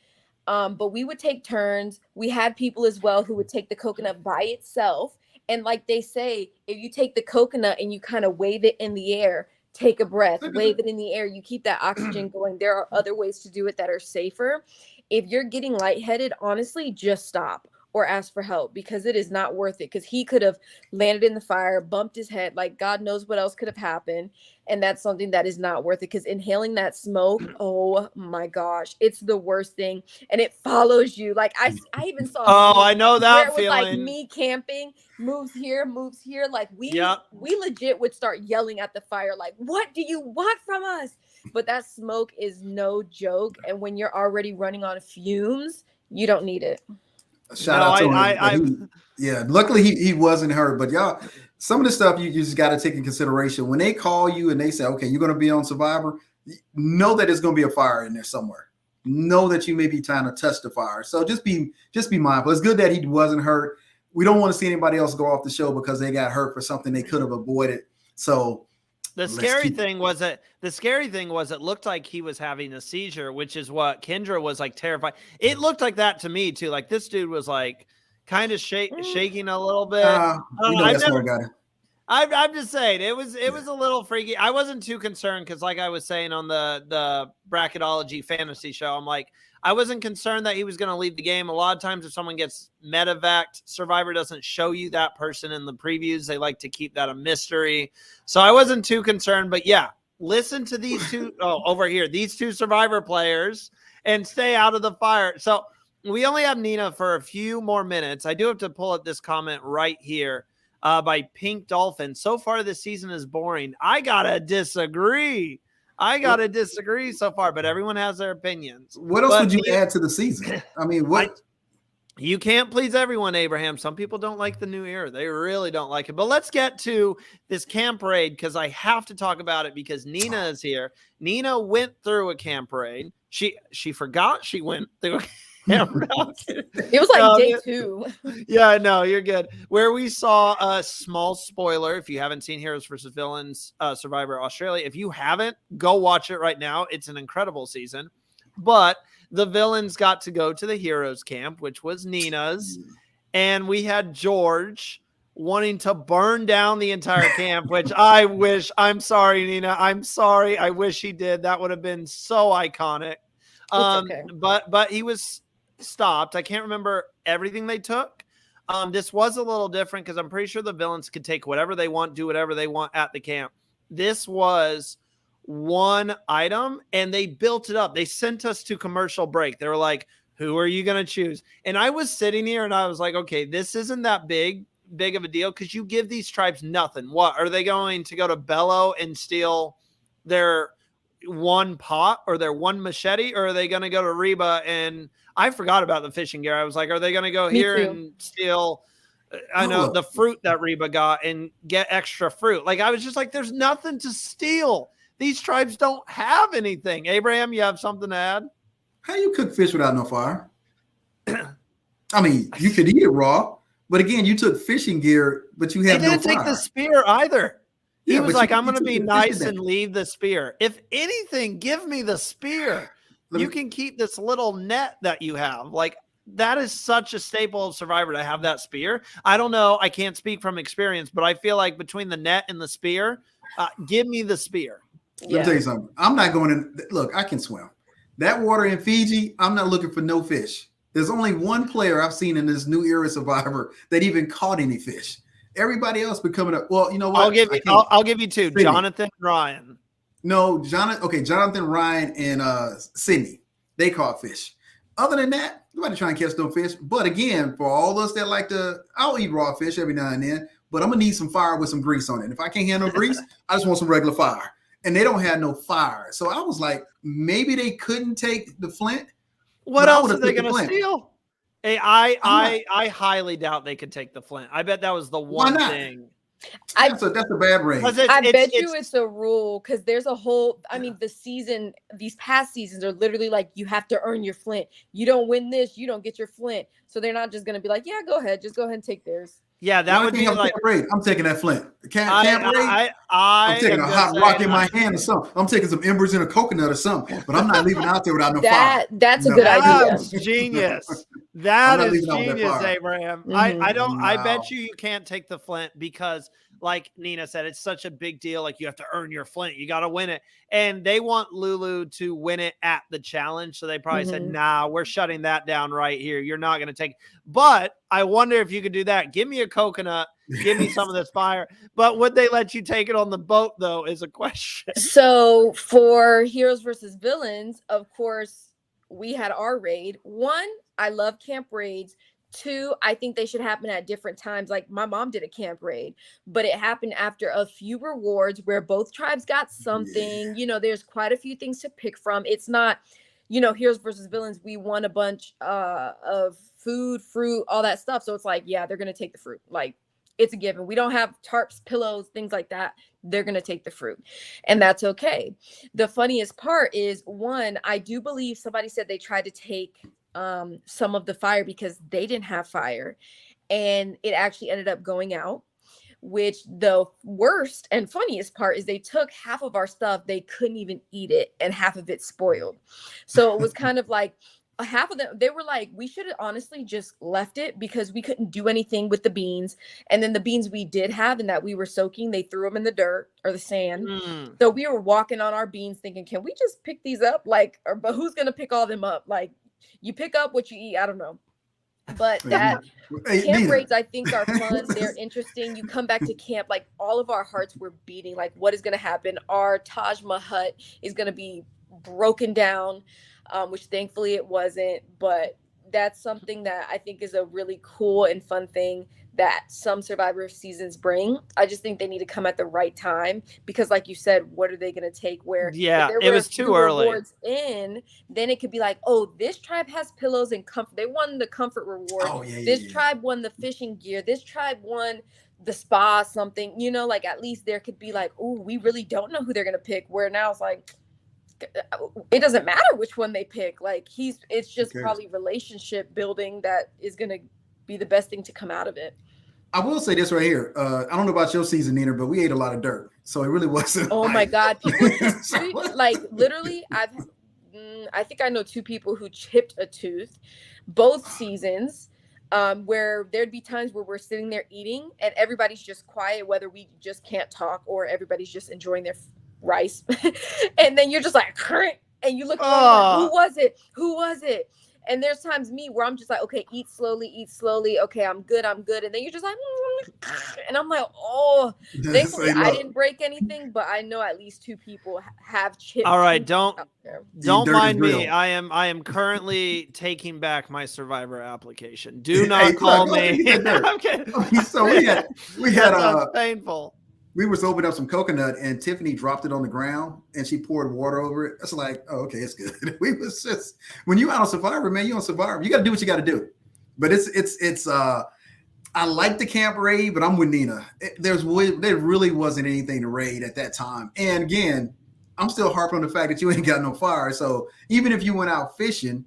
But we would take turns. We had people as well who would take the coconut by itself. And like they say, if you take the coconut and you kind of wave it in the air, take a breath, wave it in the air, you keep that oxygen going. There are other ways to do it that are safer. If you're getting lightheaded, honestly, just stop or ask for help, because it is not worth it. Because he could have landed in the fire, bumped his head, like God knows what else could have happened. And that's something that is not worth it, because inhaling that smoke, oh my gosh, it's the worst thing. And it follows you. Like I even saw I know that where it was feeling. like me camping, moves here. Like we Yep. we legit would start yelling at the fire, like, what do you want from us? But that smoke is no joke. And when you're already running on fumes, you don't need it. Shout out to him. Yeah, luckily he wasn't hurt. But y'all, some of the stuff you just got to take in consideration. When they call you and they say, okay, you're going to be on Survivor, know that there's going to be a fire in there somewhere. Know that you may be trying to touch the fire. So just be mindful. It's good that he wasn't hurt. We don't want to see anybody else go off the show because they got hurt for something they could have avoided. So the scary thing was it looked like he was having a seizure, which is what Kendra was like terrified. It looked like that to me too. Like this dude was like kind of shaking a little bit. I'm just saying it was a little freaky. I wasn't too concerned because, like I was saying on the bracketology fantasy show, I'm like, I wasn't concerned that he was going to leave the game. A lot of times if someone gets medevaced, Survivor doesn't show you that person in the previews. They like to keep that a mystery. So I wasn't too concerned. But yeah, listen to these two over here, these two Survivor players, and stay out of the fire. So we only have Nina for a few more minutes. I do have to pull up this comment right here by Pink Dolphin. So far this season is boring. I got to disagree so far, but everyone has their opinions. What else would you add to the season? I mean, you can't please everyone, Abraham. Some people don't like the new era. They really don't like it. But let's get to this camp raid, because I have to talk about it because Nina is here. Nina went through a camp raid. She forgot she went through a camp raid. It was like day 2. Yeah, no, you're good. Where we saw a small spoiler. If you haven't seen Heroes vs. Villains Survivor Australia, if you haven't, go watch it right now. It's an incredible season. But the villains got to go to the heroes camp, which was Nina's. And we had George wanting to burn down the entire camp, which I'm sorry, Nina. I'm sorry. I wish he did. That would have been so iconic. Okay. But he was stopped. I can't remember everything they took. This was a little different because I'm pretty sure the villains could take whatever they want, do whatever they want at the camp. This was one item and they built it up. They sent us to commercial break. They were like, who are you going to choose? And I was sitting here and I was like, okay, this isn't that big of a deal because you give these tribes nothing. What are they going to go to Bello and steal their one pot or their one machete, or are they going to go to Reba? And I forgot about the fishing gear. I was like, are they going to go here and steal the fruit that Reba got and get extra fruit? Like, I was just like, there's nothing to steal. These tribes don't have anything. Abraham, you have something to add? How you cook fish without no fire? I mean, you could eat it raw, but again, you took fishing gear, but you have no fire. He didn't take the spear either. He was like, I'm going to be nice and leave the spear. If anything, give me the spear. You can keep this little net that you have. Like, that is such a staple of Survivor to have that spear. I don't know. I can't speak from experience, but I feel like between the net and the spear, give me the spear. Let me tell you something. I'm not going to look. I can swim. That water in Fiji, I'm not looking for no fish. There's only one player I've seen in this new era Survivor that even caught any fish. Everybody else becoming up. Well, you know what? I'll give you two. Sydney. Jonathan Ryan. No, Jonathan Ryan and Sydney. They caught fish. Other than that, nobody trying to catch no fish. But again, for all us that like I'll eat raw fish every now and then, but I'm gonna need some fire with some grease on it. If I can't handle grease, I just want some regular fire. And they don't have no fire. So I was like, maybe they couldn't take the flint, What But I else would are have they took the going to Flint. steal? Hey, I'm not. I highly doubt they could take the Flint. I bet that was the Why one not? thing. That's a bad raid. Because I bet you it's a rule because there's a whole. I mean, these past seasons are literally like you have to earn your Flint. You don't win this, you don't get your Flint. So they're not just gonna be like, yeah, go ahead, just go ahead and take theirs. Yeah, that would be like camp raid. I'm taking that Flint. Camp raid. I'm taking a hot rock in my hand or something. I'm taking some embers in a coconut or something. But I'm not leaving out there without no fire. That's a good idea. That's genius. That not is leaving out with that genius, fire. Abraham. Mhm. I don't. I bet Wow. you can't take the Flint because, like Nina said, it's such a big deal. Like you have to earn your Flint. You got to win it, and they want Lulu to win it at the challenge. So they probably said, "Nah, we're shutting that down right here. You're not going to take." But I wonder if you could do that. Give me a coconut. Give me some of this fire. But would they let you take it on the boat, though, is a question. So for Heroes versus Villains, of course, we had our raid. 1, I love camp raids. 2, I think they should happen at different times. Like my mom did a camp raid, but it happened after a few rewards where both tribes got something. Yeah. You know, there's quite a few things to pick from. It's not, Heroes versus Villains. We won a bunch of food, fruit, all that stuff. So it's like, yeah, they're gonna take the fruit. Like it's a given. We don't have tarps, pillows, things like that. They're going to take the fruit. And that's okay. The funniest part is, 1, I do believe somebody said they tried to take some of the fire because they didn't have fire. And it actually ended up going out, which the worst and funniest part is they took half of our stuff. They couldn't even eat it and half of it spoiled. So it was kind of like, half of them, they were like, we should have honestly just left it because we couldn't do anything with the beans. And then the beans we did have and that we were soaking, they threw them in the dirt or the sand. So we were walking on our beans thinking, can we just pick these up? Like, but who's going to pick all them up? Like, you pick up what you eat. I don't know. But camp raids, I think, are fun. They're interesting. You come back to camp, like all of our hearts were beating. Like, what is going to happen? Our Tajma hut is going to be broken down. Which thankfully it wasn't, but that's something that I think is a really cool and fun thing that some Survivor seasons bring. I just think they need to come at the right time because, like you said, what are they going to take? Where it was too early. Then it could be like, oh, this tribe has pillows and comfort. They won the comfort reward. Oh, yeah, this tribe won the fishing gear. This tribe won the spa something. Like at least there could be like, oh, we really don't know who they're going to pick. Where now it's like, it doesn't matter which one they pick. Like it's just probably relationship building that is going to be the best thing to come out of it. I will say this right here. I don't know about your season, Nina, but we ate a lot of dirt, so it really wasn't. Oh my God! People like literally. I think I know 2 people who chipped a tooth, both seasons. Where there'd be times where we're sitting there eating and everybody's just quiet, whether we just can't talk or everybody's just enjoying their rice. And then you're just like, and you look around, like, who was it? And there's times me where I'm just like, okay, eat slowly. Okay, I'm good. And then you're just like, and I'm like, oh, thankfully I didn't break anything, but I know at least 2 people have chipped. All right, don't mind me. I am currently taking back my Survivor application. Do not call me. I'm kidding. So we had painful. We was opening up some coconut and Tiffany dropped it on the ground and she poured water over it. It's like, oh, okay, it's good. We was just, when you out on Survivor, man, you on Survivor. You got to do what you got to do. But it's I like the camp raid, but I'm with Nina. There really wasn't anything to raid at that time. And again, I'm still harping on the fact that you ain't got no fire. So even if you went out fishing,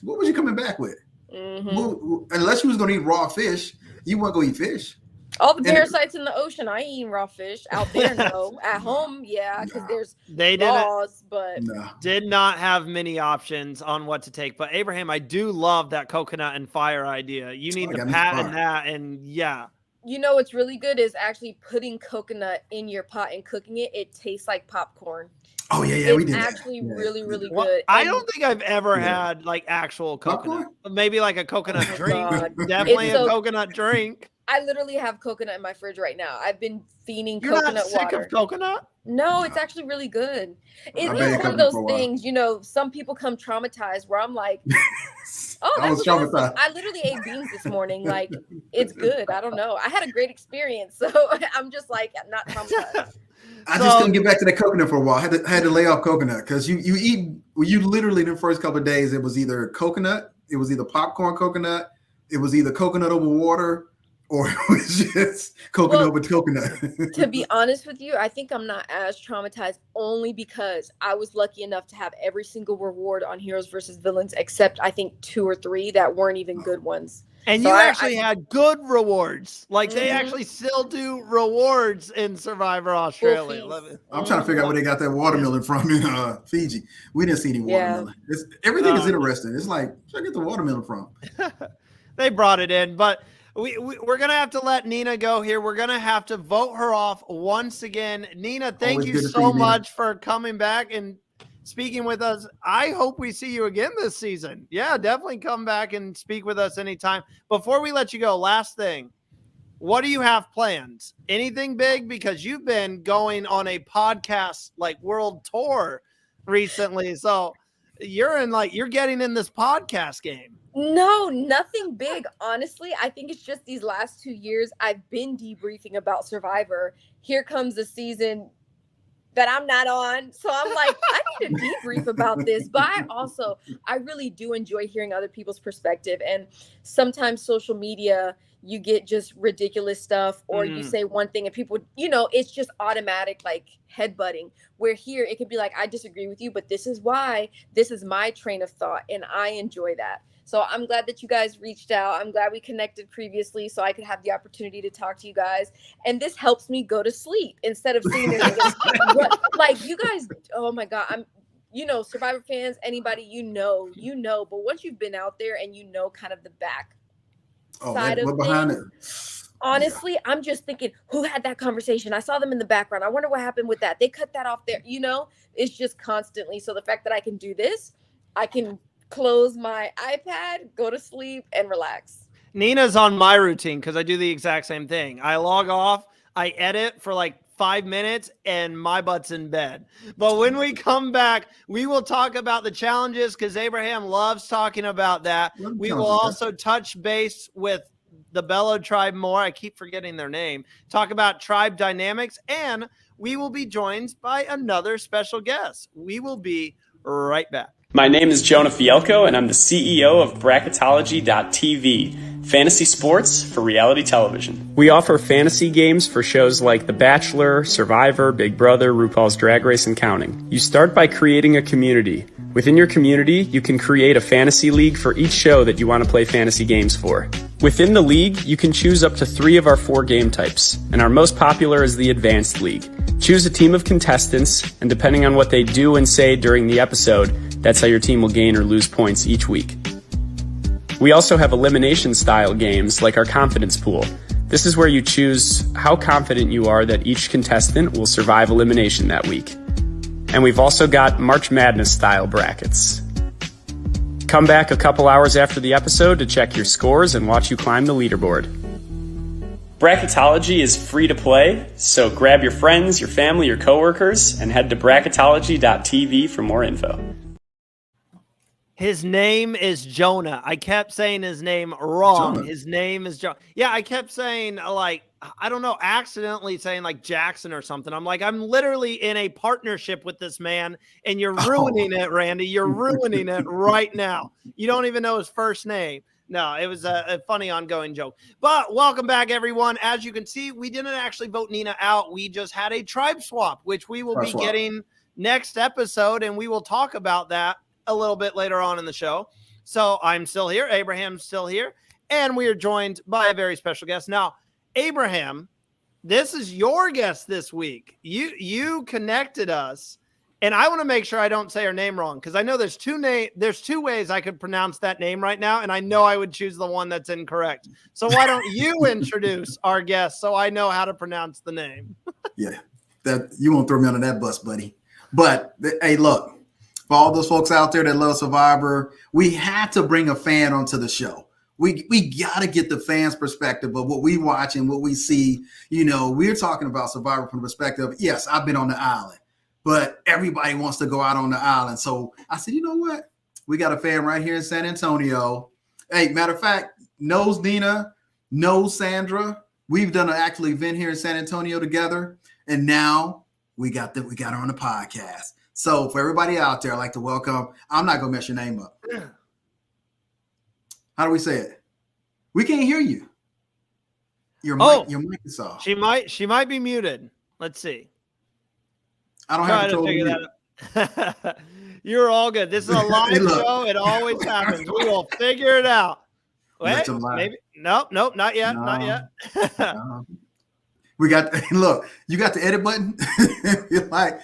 what was you coming back with? Unless you was going to eat raw fish, you weren't going to eat fish. All the parasites in the ocean, I ain't eating raw fish. Out there, no. At home, yeah, because there's laws, but did not have many options on what to take. But Abraham, I do love that coconut and fire idea. You need to patent that, and yeah. You know what's really good is actually putting coconut in your pot and cooking it. It tastes like popcorn. Oh yeah, we did. It's actually really good. I don't think I've ever had like actual coconut. Maybe like a coconut drink. Definitely a coconut drink. I literally have coconut in my fridge right now. I've been fiending You're coconut not sick water. Of coconut? No, it's actually really good. It's one of those things, some people come traumatized where I'm like, oh, that's awesome. I literally ate beans this morning. Like, it's good. I don't know. I had a great experience. So I'm just like, not traumatized. I just couldn't get back to that coconut for a while. I had to lay off coconut because you literally in the first couple of days, it was either coconut, it was either popcorn coconut, it was either coconut over water, or it was just coconut over coconut. To be honest with you, I think I'm not as traumatized only because I was lucky enough to have every single reward on Heroes versus Villains, except I think 2 or 3 that weren't even good ones. And so you actually had good rewards. Like they actually still do rewards in Survivor Australia. I'm trying to figure out where they got that watermelon from in Fiji. We didn't see any watermelon. Everything is interesting. It's like, where did I get the watermelon from? They brought it in, but we're going to have to let Nina go here. We're going to have to vote her off once again. Nina, thank you so much for coming back and speaking with us. I hope we see you again this season. Yeah, definitely come back and speak with us anytime. Before we let you go, last thing, what do you have planned? Anything big? Because you've been going on a podcast like world tour recently. So you're getting in this podcast game. No, nothing big. Honestly, I think it's just these last 2 years I've been debriefing about Survivor. Here comes the season that I'm not on. So I'm like, I need to debrief about this. But I really do enjoy hearing other people's perspective. And sometimes social media, you get just ridiculous stuff, or you say one thing and people, it's just automatic, like headbutting, where here it could be like, I disagree with you, but this is why, this is my train of thought. And I enjoy that. So I'm glad that you guys reached out. I'm glad we connected previously so I could have the opportunity to talk to you guys. And this helps me go to sleep instead of sitting there thinking, like you guys, oh my God, Survivor fans, anybody, but once you've been out there and kind of the back side of things, honestly, I'm just thinking, who had that conversation? I saw them in the background. I wonder what happened with that. They cut that off there. It's just constantly. So the fact that I can do this, I can close my iPad, go to sleep, and relax. Nina's on my routine because I do the exact same thing. I log off, I edit for like 5 minutes, and my butt's in bed. But when we come back, we will talk about the challenges because Abraham loves talking about that. We will also touch base with the Bellow tribe more. I keep forgetting their name. Talk about tribe dynamics, and we will be joined by another special guest. We will be right back. My name is Jonah Fielko, and I'm the CEO of Bracketology.tv, fantasy sports for reality television. We offer fantasy games for shows like The Bachelor, Survivor, Big Brother, RuPaul's Drag Race, and counting. You start by creating a community. Within your community, you can create a fantasy league for each show that you want to play fantasy games for. Within the league, you can choose up to 3 of our 4 game types, and our most popular is the Advanced League. Choose a team of contestants, and depending on what they do and say during the episode, that's how your team will gain or lose points each week. We also have elimination-style games like our Confidence Pool. This is where you choose how confident you are that each contestant will survive elimination that week. And we've also got March Madness-style brackets. Come back a couple hours after the episode to check your scores and watch you climb the leaderboard. Bracketology is free to play, so grab your friends, your family, your coworkers, and head to Bracketology.tv for more info. His name is Jonah. I kept saying his name wrong. Jonah. His name is Jonah. Yeah, I kept saying accidentally saying like Jackson or something. I'm like, I'm literally in a partnership with this man, and you're ruining it, Randy. You're ruining it right now. You don't even know his first name. No, it was a funny ongoing joke. But welcome back, everyone. As you can see, we didn't actually vote Nina out. We just had a tribe swap, which we will be getting next episode, and we will talk about that a little bit later on in the show. So I'm still here. Abraham's still here. And we are joined by a very special guest. Now, Abraham, this is your guest this week. You connected us, and I want to make sure I don't say her name wrong because I know there's two ways I could pronounce that name right now, and I know I would choose the one that's incorrect. So why don't you introduce our guest so I know how to pronounce the name? Yeah, that you won't throw me under that bus, buddy. But hey, look, for all those folks out there that love Survivor, we had to bring a fan onto the show. We got to get the fans' perspective of what we watch and what we see. We're talking about Survivor from the perspective of, yes, I've been on the island, but everybody wants to go out on the island. So I said, you know what? We got a fan right here in San Antonio. Hey, matter of fact, knows Nina, knows Sandra. We've done an actual event here in San Antonio together. And now we got her on the podcast. So for everybody out there, I'd like to welcome. I'm not gonna mess your name up. How do we say it? We can't hear you. Your mic is off. She might be muted. Let's see. I don't have control of that. You're all good. This is a live show. It always happens. We will figure it out. Wait, maybe. Nope, not yet. Not yet. We got, look, you got the edit button. You're like,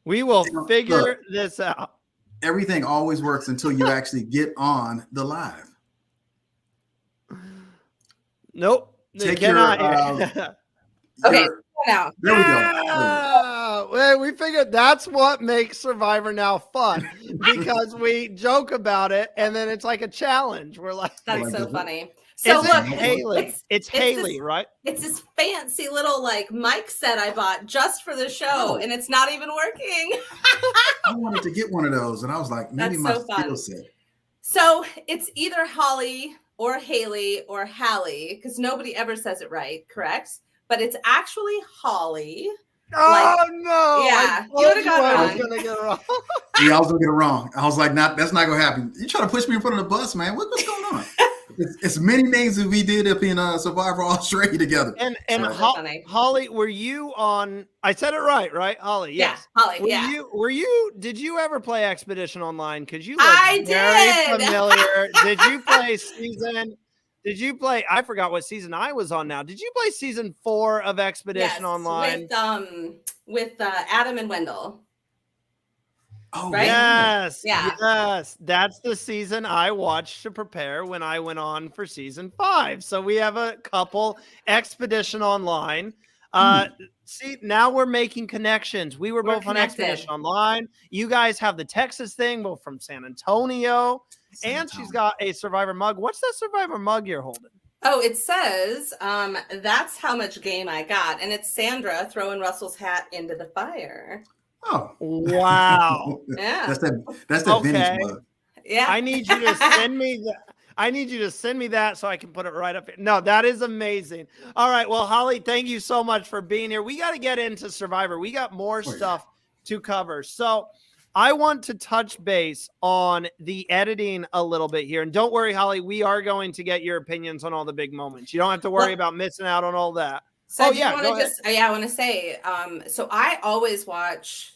we will figure this out. Everything always works until you actually get on the live. Nope. Take okay. Now. There we go. Well, we figured that's what makes Survivor Now fun, because we joke about it and then it's like a challenge. We're like, that's so funny. So look, Haley. It's Haley, this, right? It's this fancy little like mic set I bought just for the show, and it's not even working. I wanted to get one of those, and I was like, maybe my skill set. So it's either Holly or Haley or Hallie, because nobody ever says it right, correct? But it's actually Holly. Oh no! Yeah, you would have got it wrong. I was gonna get it wrong. I was like, that's not gonna happen. You trying to push me in front of the bus, man? What's going on? It's many names that we did up in Survivor Australia together. And Holly, were you on? I said it right? Holly, yes. Yeah, Holly. Were you? Did you ever play Expedition Online? Because you look very familiar. Did you play season? Did you play? I forgot what season I was on now. Did you play season 4 of Expedition Online? With Adam and Wendell. Oh, right? Yes. That's the season I watched to prepare when I went on for season 5. So we have a couple Expedition Online. See, now we're making connections. We were both on Expedition Online. You guys have the Texas thing, both from San Antonio. And she's got a Survivor mug. What's that Survivor mug you're holding? Oh, it says, that's how much game I got. And it's Sandra throwing Russell's hat into the fire. Oh, wow. Yeah. That's the vintage mug. Yeah. I need you to send me that. I need you to send me that so I can put it right up here. No, that is amazing. All right. Well, Holly, thank you so much for being here. We got to get into Survivor. We got more stuff to cover. So I want to touch base on the editing a little bit here. And don't worry, Holly, we are going to get your opinions on all the big moments. You don't have to worry about missing out on all that. So I want to say, so I always watch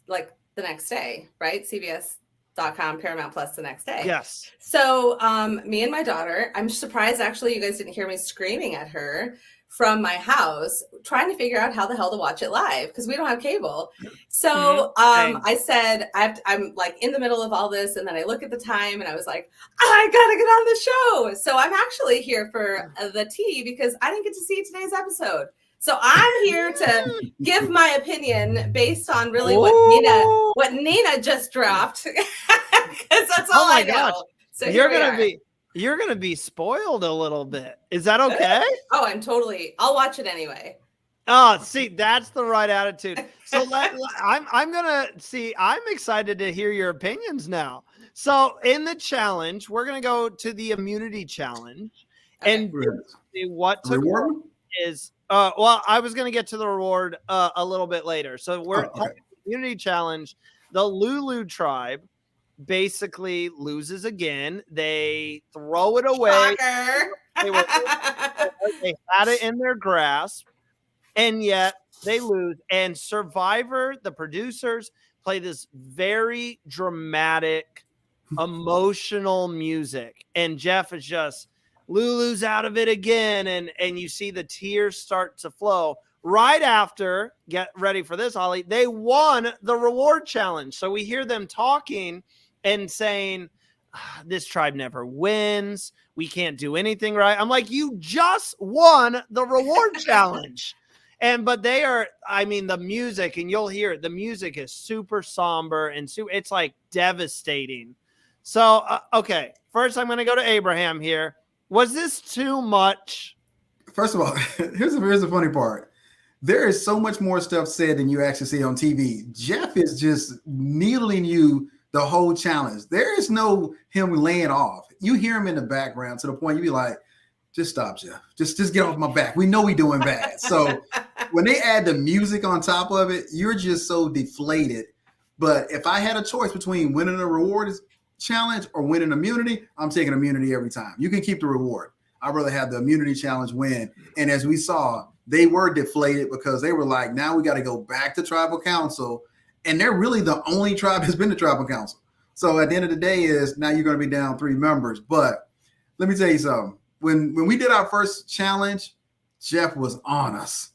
like the next day, right? CBS.com, Paramount Plus the next day. Yes. So me and my daughter, I'm surprised actually you guys didn't hear me screaming at her from my house, trying to figure out how the hell to watch it live because we don't have cable. So I said, I'm like in the middle of all this. And then I look at the time and I was like, I got to get on the show. So I'm actually here for the tea because I didn't get to see today's episode. So I'm here to give my opinion based on really what Nina just dropped. Because that's all I know. Gosh. So you're gonna be spoiled a little bit. Is that okay? Oh, I'll watch it anyway. Oh, see, that's the right attitude. So I'm excited to hear your opinions now. So in the challenge, we're gonna go to the immunity challenge, and what took is well, I was gonna get to the reward a little bit later. So we're immunity challenge. The Lulu tribe basically loses again. They throw it away. They had it in their grasp, and yet they lose. And Survivor, the producers, play this very dramatic, emotional music. And Jeff is just, Lulu's out of it again. And you see the tears start to flow. Right after, get ready for this, Holly, they won the reward challenge. So we hear them talking and saying, this tribe never wins. We can't do anything right. I'm like, you just won the reward challenge. But they are, I mean, the music, and you'll hear it, the music is super somber and it's like devastating. So, okay, first I'm going to go to Abraham here. Was this too much? First of all, here's the funny part. There is so much more stuff said than you actually see on TV. Jeff is just needling you the whole challenge. There is no him laying off. You hear him in the background to the point you be like, just stop, Jeff. Just get off my back. We know we doing bad. So when they add the music on top of it, you're just so deflated. But if I had a choice between winning a reward challenge or winning immunity, I'm taking immunity every time. You can keep the reward. I'd rather have the immunity challenge win. And as we saw, they were deflated because they were like, now we got to go back to tribal council. And they're really the only tribe that's been to tribal council. So at the end of the day is now you're going to be down 3 members. But let me tell you something. When we did our first challenge, Jeff was on us.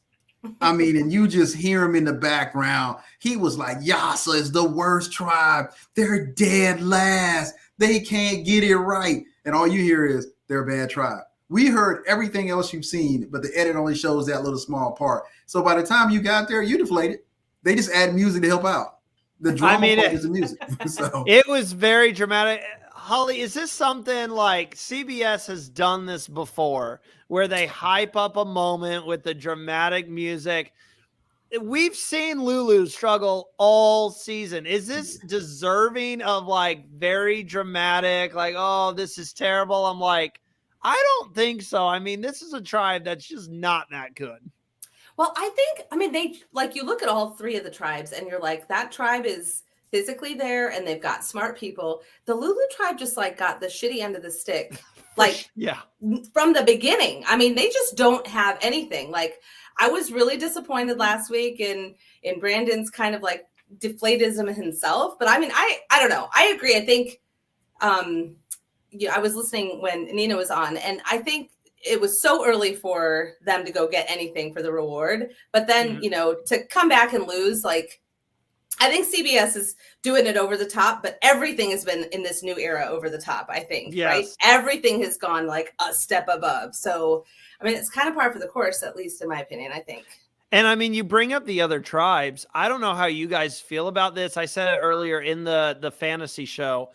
I mean, and you just hear him in the background. He was like, Yasa is the worst tribe. They're dead last. They can't get it right. And all you hear is they're a bad tribe. We heard everything else you've seen, but the edit only shows that little small part. So by the time you got there, you deflated. They just add music to help out. The drama part is the music. So it was very dramatic. Holly, is this something like CBS has done this before where they hype up a moment with the dramatic music? We've seen Lulu struggle all season. Is this deserving of like very dramatic, like, oh, this is terrible? I'm like, I don't think so. I mean, this is a tribe that's just not that good. Well, they like, you look at all 3 of the tribes and you're like, that tribe is physically there and they've got smart people. The Lulu tribe just like got the shitty end of the stick, like from the beginning. I mean, they just don't have anything. Like, I was really disappointed last week in Brandon's kind of like deflatism himself. But I mean, I don't know. I agree. I think I was listening when Nina was on, and I think it was so early for them to go get anything for the reward. But then, to come back and lose, like, I think CBS is doing it over the top, but everything has been in this new era over the top, I think, right? Everything has gone like a step above. So, I mean, it's kind of par for the course, at least in my opinion, I think. And I mean, you bring up the other tribes. I don't know how you guys feel about this. I said it earlier in the fantasy show.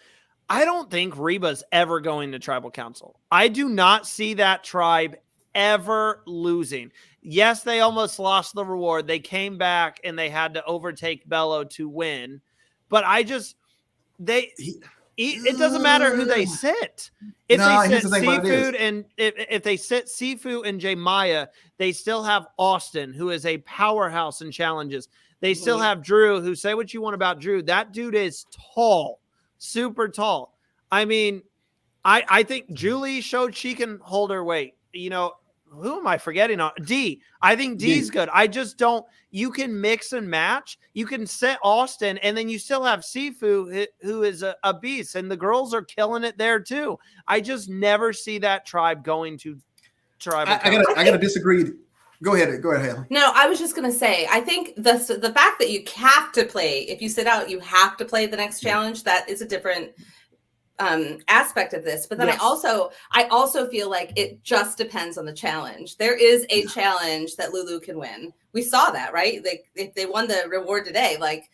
I don't think Reba's ever going to tribal council. I do not see that tribe ever losing. Yes, they almost lost the reward. They came back and they had to overtake Bello to win. But it doesn't matter who they sit. If they sit Seafood and if they sit Sifu and J Maya, they still have Austin, who is a powerhouse in challenges. They still have Drew, who, say what you want about Drew. That dude is tall. Super tall. I mean, I think Julie showed she can hold her weight. Who am I forgetting on? D. I think D's good. I just don't. You can mix and match. You can set Austin, and then you still have Sifu, who is a beast, and the girls are killing it there too. I just never see that tribe going to tribal. I gotta disagree. Go ahead, Haley. No, I was just going to say, I think the fact that you have to play, if you sit out, you have to play the next challenge. That is a different aspect of this. But then I also feel like it just depends on the challenge. There is a challenge that Lulu can win. We saw that, right? If they won the reward today, like,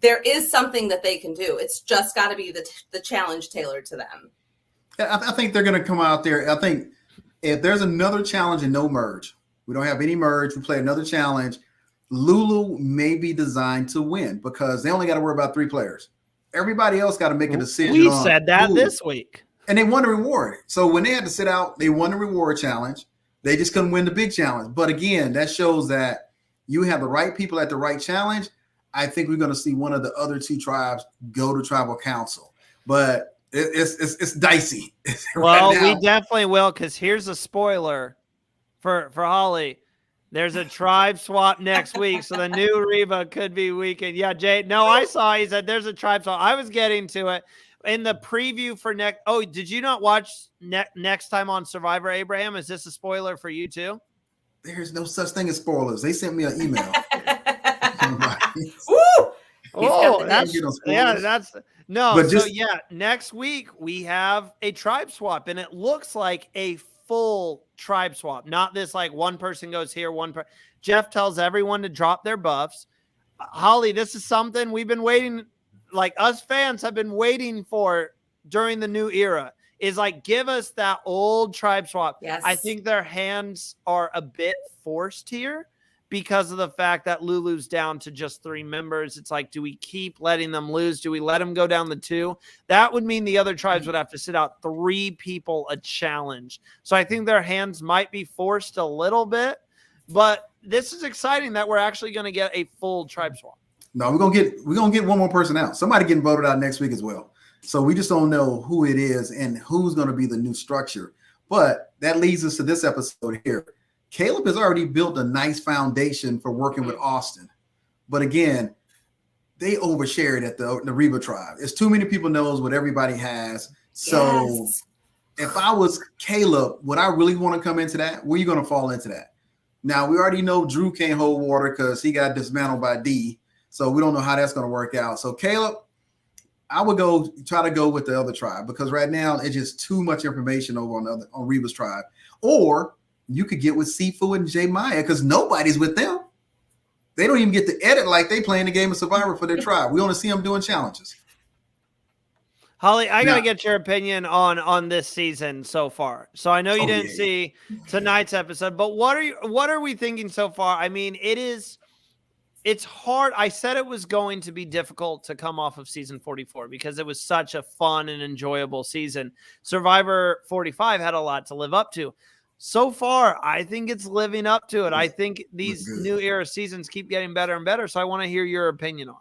there is something that they can do. It's just got to be the challenge tailored to them. I think they're going to come out there. I think if there's another challenge and no merge, we don't have any merge, we play another challenge, Lulu may be designed to win because they only got to worry about 3 players. Everybody else got to make a decision. We said that Lulu this week. And they won the reward. So when they had to sit out, they won the reward challenge. They just couldn't win the big challenge. But again, that shows that you have the right people at the right challenge. I think we're going to see one of the other 2 tribes go to tribal council. But it's dicey. Well, we definitely will, because here's a spoiler for Holly. There's a tribe swap next week, so the new Reba could be weakened. Yeah, Jay. No, I saw. He said there's a tribe swap. I was getting to it in the preview for next. Oh, did you not watch next time on Survivor, Abraham? Is this a spoiler for you too? There's no such thing as spoilers. They sent me an email. Oh, that's no. But next week we have a tribe swap, and it looks like a full tribe swap, not this like one person goes here, Jeff tells everyone to drop their buffs. Holly, this is something we've been waiting, like us fans have been waiting for during the new era, is like, give us that old tribe swap. Yes. I think their hands are a bit forced here because of the fact that Lulu's down to just 3 members. It's like, do we keep letting them lose? Do we let them go down to 2? That would mean the other tribes would have to sit out 3 people a challenge. So I think their hands might be forced a little bit, but this is exciting that we're actually going to get a full tribe swap. No, we're gonna get one more person out. Somebody getting voted out next week as well. So we just don't know who it is and who's going to be the new structure. But that leads us to this episode here. Caleb has already built a nice foundation for working with Austin. But again, they overshared at the Reba tribe. It's too many people knows what everybody has. So if I was Caleb, would I really want to come into that? Where are you going to fall into that? Now, we already know Drew can't hold water because he got dismantled by D. So we don't know how that's going to work out. So Caleb, I would try to go with the other tribe because right now it's just too much information over on Reba's tribe. Or you could get with Sifu and J Maya because nobody's with them. They don't even get to edit like they playing the game of Survivor for their tribe. We only see them doing challenges. Holly, I got to get your opinion on this season so far. So I know you didn't see tonight's episode, but what are we thinking so far? I mean, it's hard. I said it was going to be difficult to come off of season 44 because it was such a fun and enjoyable season. Survivor 45 had a lot to live up to. So far, I think it's living up to it. I think these new era seasons keep getting better and better. So I want to hear your opinion on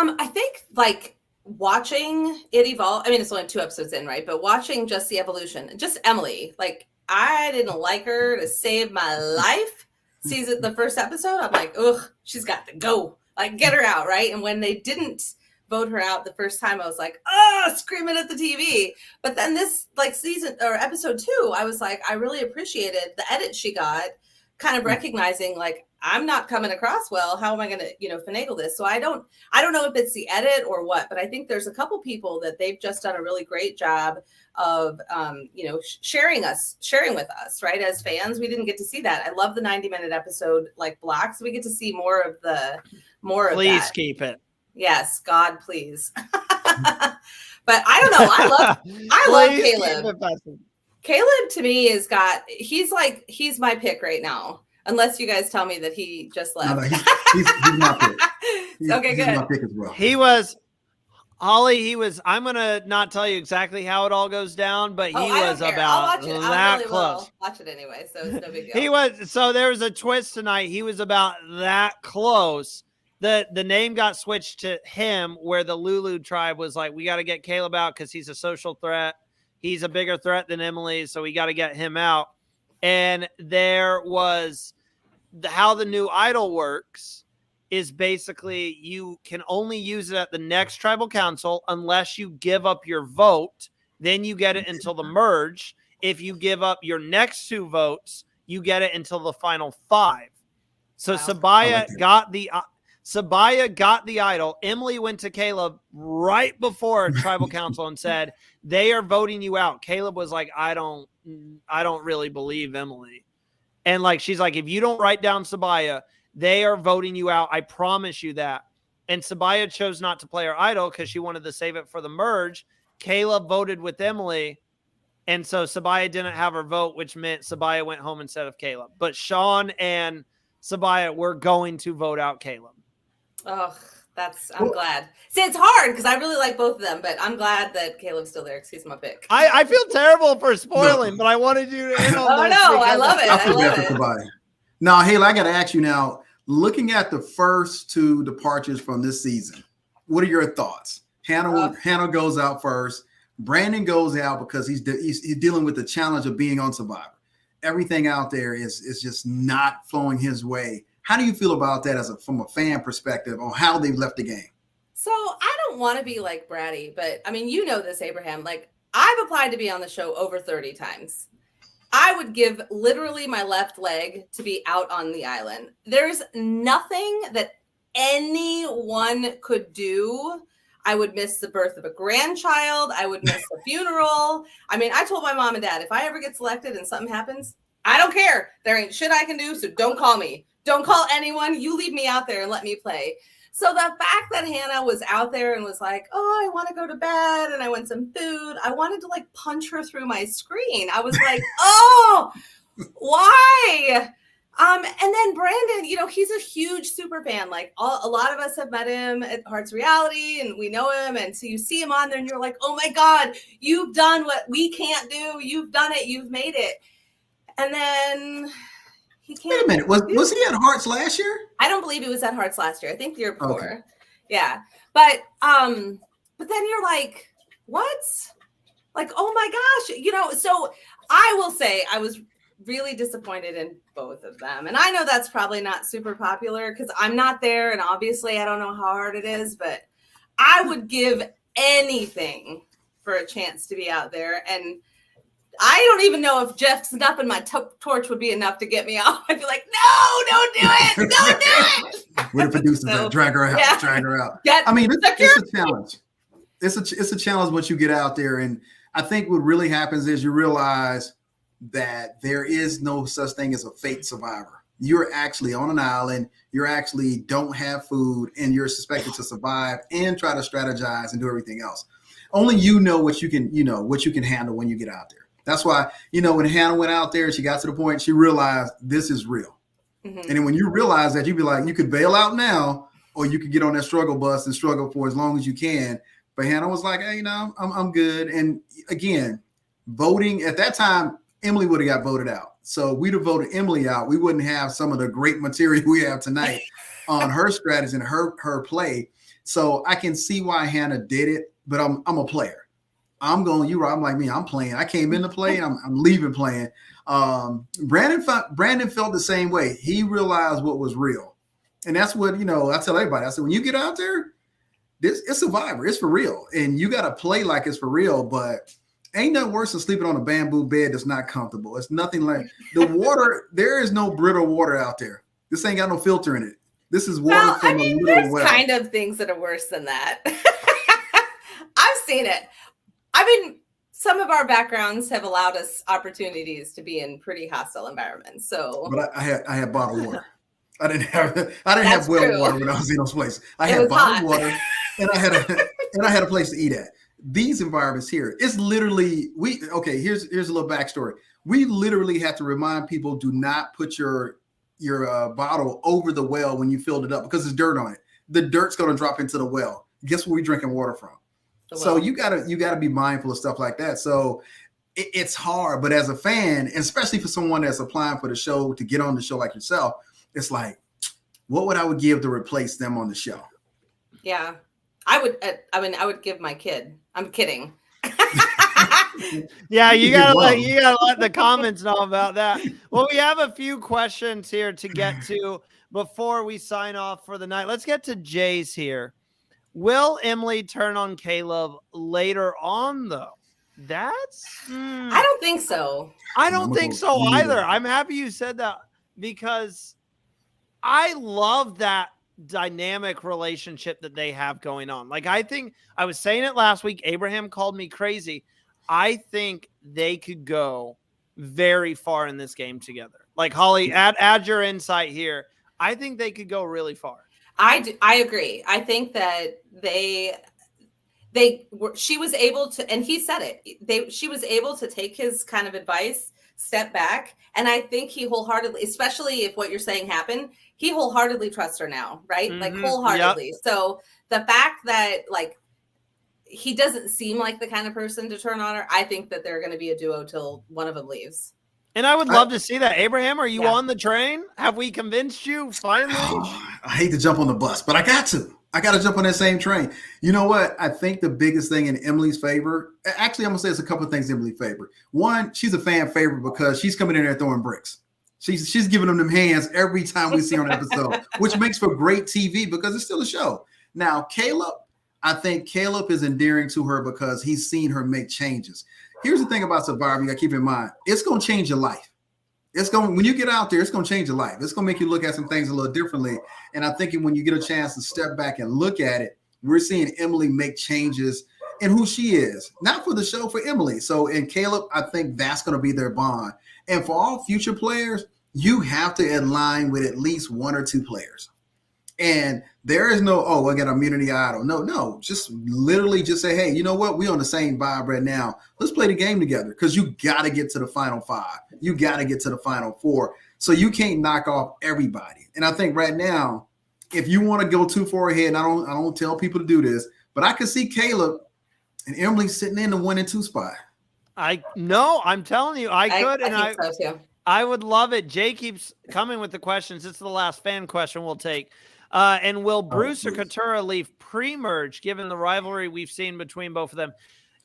it. I think like watching it evolve. I mean, it's only 2 episodes in, right? But watching just the evolution, just Emily, like I didn't like her to save my life. The first episode, I'm like, ugh, she's got to go. Like, get her out, right? And when they didn't vote her out the first time, I was like, oh, screaming at the TV. But then this, like, season or episode 2, I was like, I really appreciated the edit she got, kind of recognizing, like, I'm not coming across well. How am I going to, finagle this? So I don't know if it's the edit or what, but I think there's a couple people that they've just done a really great job of, sharing with us, right? As fans, we didn't get to see that. I love the 90-minute episode, like blocks. We get to see more of that. Please keep it. Yes, God, please. But I don't know. I love Caleb. Caleb to me he's my pick right now. Unless you guys tell me that he just left. No, he's my pick. Okay, good. He's my pick as well. I'm going to not tell you exactly how it all goes down, but he was about that close. Watch it anyway, so it's no big deal. So there was a twist tonight. He was about that close. The name got switched to him where the Lulu tribe was like, we got to get Caleb out because he's a social threat. He's a bigger threat than Emily, so we got to get him out. And there was how the new idol works is basically you can only use it at the next tribal council unless you give up your vote. Then you get it until the merge. If you give up your next 2 votes, you get it until the final 5. So wow. Sabaya got the idol. Emily went to Caleb right before tribal council and said, they are voting you out. Caleb was like, I don't really believe Emily. And like, she's like, if you don't write down Sabaya, they are voting you out. I promise you that. And Sabaya chose not to play her idol because she wanted to save it for the merge. Caleb voted with Emily. And so Sabaya didn't have her vote, which meant Sabaya went home instead of Caleb. But Sean and Sabaya were going to vote out Caleb. Oh, I'm glad. See, it's hard because I really like both of them, but I'm glad that Caleb's still there because he's my pick. I feel terrible for spoiling, but I wanted you to end on this. No, I love it. I love it. Now, Haley, I got to ask you now, looking at the first 2 departures from this season, what are your thoughts? Hannah goes out first. Brandon goes out because he's dealing with the challenge of being on Survivor. Everything out there is just not flowing his way. How do you feel about that from a fan perspective on how they've left the game? So I don't want to be like bratty, but I mean, you know this, Abraham. Like I've applied to be on the show over 30 times. I would give literally my left leg to be out on the island. There's nothing that anyone could do. I would miss the birth of a grandchild. I would miss the funeral. I mean, I told my mom and dad, if I ever get selected and something happens, I don't care. There ain't shit I can do, so don't call me. Don't call anyone. You leave me out there and let me play. So the fact that Hannah was out there and was like, oh, I want to go to bed and I want some food. I wanted to like punch her through my screen. I was like, oh, why? And then Brandon, he's a huge super fan. Like a lot of us have met him at Hearts Reality and we know him. And so you see him on there and you're like, oh my God, you've done what we can't do. You've done it. You've made it. And then he can't. Wait a minute. Was he at Hearts last year? I don't believe he was at Hearts last year. I think the year before. Okay. Yeah. But then you're like, what? Like, oh my gosh, so I will say I was really disappointed in both of them. And I know that's probably not super popular because I'm not there. And obviously I don't know how hard it is, but I would give anything for a chance to be out there. And I don't even know if Jeff snuffing my torch would be enough to get me off. I'd be like, no, don't do it. Don't do it. Where the producers at? Drag her out. Drag her out. I mean, it's a challenge. It's a challenge once you get out there. And I think what really happens is you realize that there is no such thing as a fake survivor. You're actually on an island. You actually don't have food, and you're suspected to survive and try to strategize and do everything else. Only you know what you can handle when you get out there. That's why, when Hannah went out there, she got to the point, she realized this is real. Mm-hmm. And then when you realize that, you'd be like, you could bail out now, or you could get on that struggle bus and struggle for as long as you can. But Hannah was like, hey, I'm good. And again, voting at that time, Emily would have got voted out. So we'd have voted Emily out. We wouldn't have some of the great material we have tonight on her strategy and her play. So I can see why Hannah did it, but I'm a player. I'm like me. I'm playing. I came in to play. I'm leaving playing. Brandon felt the same way. He realized what was real. And that's what, I tell everybody. I said, when you get out there, it's Survivor. It's for real. And you got to play like it's for real, but ain't nothing worse than sleeping on a bamboo bed that's not comfortable. It's nothing like the water. There is no brittle water out there. This ain't got no filter in it. This is water from a little well. There's kind of things that are worse than that. I've seen it. Some of our backgrounds have allowed us opportunities to be in pretty hostile environments. So, but I had bottled water. I didn't have well water when I was in those places. I had bottled water, and I had a place to eat at. These environments here, it's literally here's a little backstory. We literally have to remind people, do not put your bottle over the well when you filled it up because there's dirt on it. The dirt's going to drop into the well. Guess where we're drinking water from? So you gotta be mindful of stuff like that. So it's hard, but as a fan, and especially for someone that's applying for the show to get on the show like yourself, it's like, what would I give to replace them on the show? Yeah, I would give my kid. I'm kidding. Yeah, you gotta let the comments know about that. Well, we have a few questions here to get to before we sign off for the night. Let's get to Jay's here. Will Emily turn on Caleb later on, though? I don't think so. I don't think so either. I'm happy you said that because I love that dynamic relationship that they have going on. Like, I think I was saying it last week. Abraham called me crazy. I think they could go very far in this game together. Like, Holly, add your insight here. I think they could go really far. I agree. I think that she was able to, and he said it, she was able to take his kind of advice, step back. And I think he wholeheartedly, especially if what you're saying happened, he wholeheartedly trusts her now, right? Mm-hmm. Like wholeheartedly. Yep. So the fact that he doesn't seem like the kind of person to turn on her, I think that they're going to be a duo till one of them leaves. And I would love to see that. Abraham, are you on the train? Have we convinced you finally? I hate to jump on the bus, but I got to jump on that same train. You know what? I think the biggest thing in Emily's favor, actually, I'm going to say it's a couple of things in Emily's favor. One, she's a fan favorite because she's coming in there throwing bricks. She's giving them hands every time we see her on an episode, which makes for great TV because it's still a show. Now, Caleb, I think Caleb is endearing to her because he's seen her make changes. Here's the thing about Survivor, you got to keep in mind, it's going to change your life. When you get out there, it's going to change your life. It's going to make you look at some things a little differently. And I think when you get a chance to step back and look at it, we're seeing Emily make changes in who she is, not for the show, for Emily. So in Caleb, I think that's going to be their bond. And for all future players, you have to align with at least one or two players. And there is no, I got immunity idol. No, just literally just say, hey, you know what? We on the same vibe right now. Let's play the game together because you got to get to the final 5. You got to get to the final 4. So you can't knock off everybody. And I think right now, if you want to go too far ahead, and I don't tell people to do this, but I could see Caleb and Emily sitting in the 1 and 2 spot. I'm telling you, I could. I think so too. I would love it. Jay keeps coming with the questions. This is the last fan question we'll take. And will Bruce or Katurah leave pre-merge given the rivalry we've seen between both of them?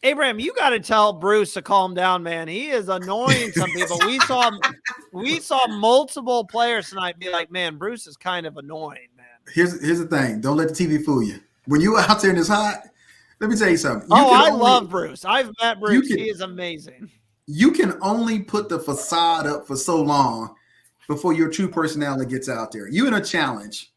Abraham, you got to tell Bruce to calm down, man. He is annoying some people. We saw multiple players tonight be like, man, Bruce is kind of annoying, man. Here's the thing. Don't let the TV fool you. When you out there and it's hot, let me tell you something. Love Bruce. I've met Bruce. He is amazing. You can only put the facade up for so long before your true personality gets out there. You in a challenge.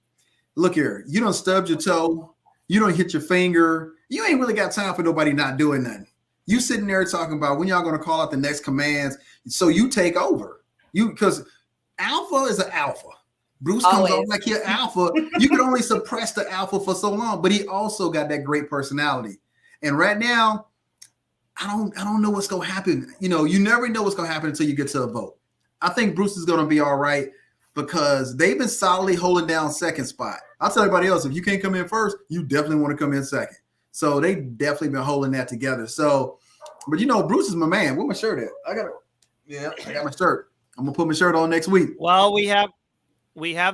Look here. You don't stub your toe. You don't hit your finger. You ain't really got time for nobody not doing nothing. You sitting there talking about when y'all going to call out the next commands. So you take over. Because alpha is an alpha. Bruce comes off like he's alpha. You can only suppress the alpha for so long, but he also got that great personality. And right now, I don't know what's going to happen. You know, you never know what's going to happen until you get to a vote. I think Bruce is going to be all right because they've been solidly holding down second spot. I'll tell everybody else, if you can't come in first, you definitely want to come in second. So they definitely been holding that together. So, but you know, Bruce is my man. Where my shirt at? I got my shirt. I'm gonna put my shirt on next week. Well, we have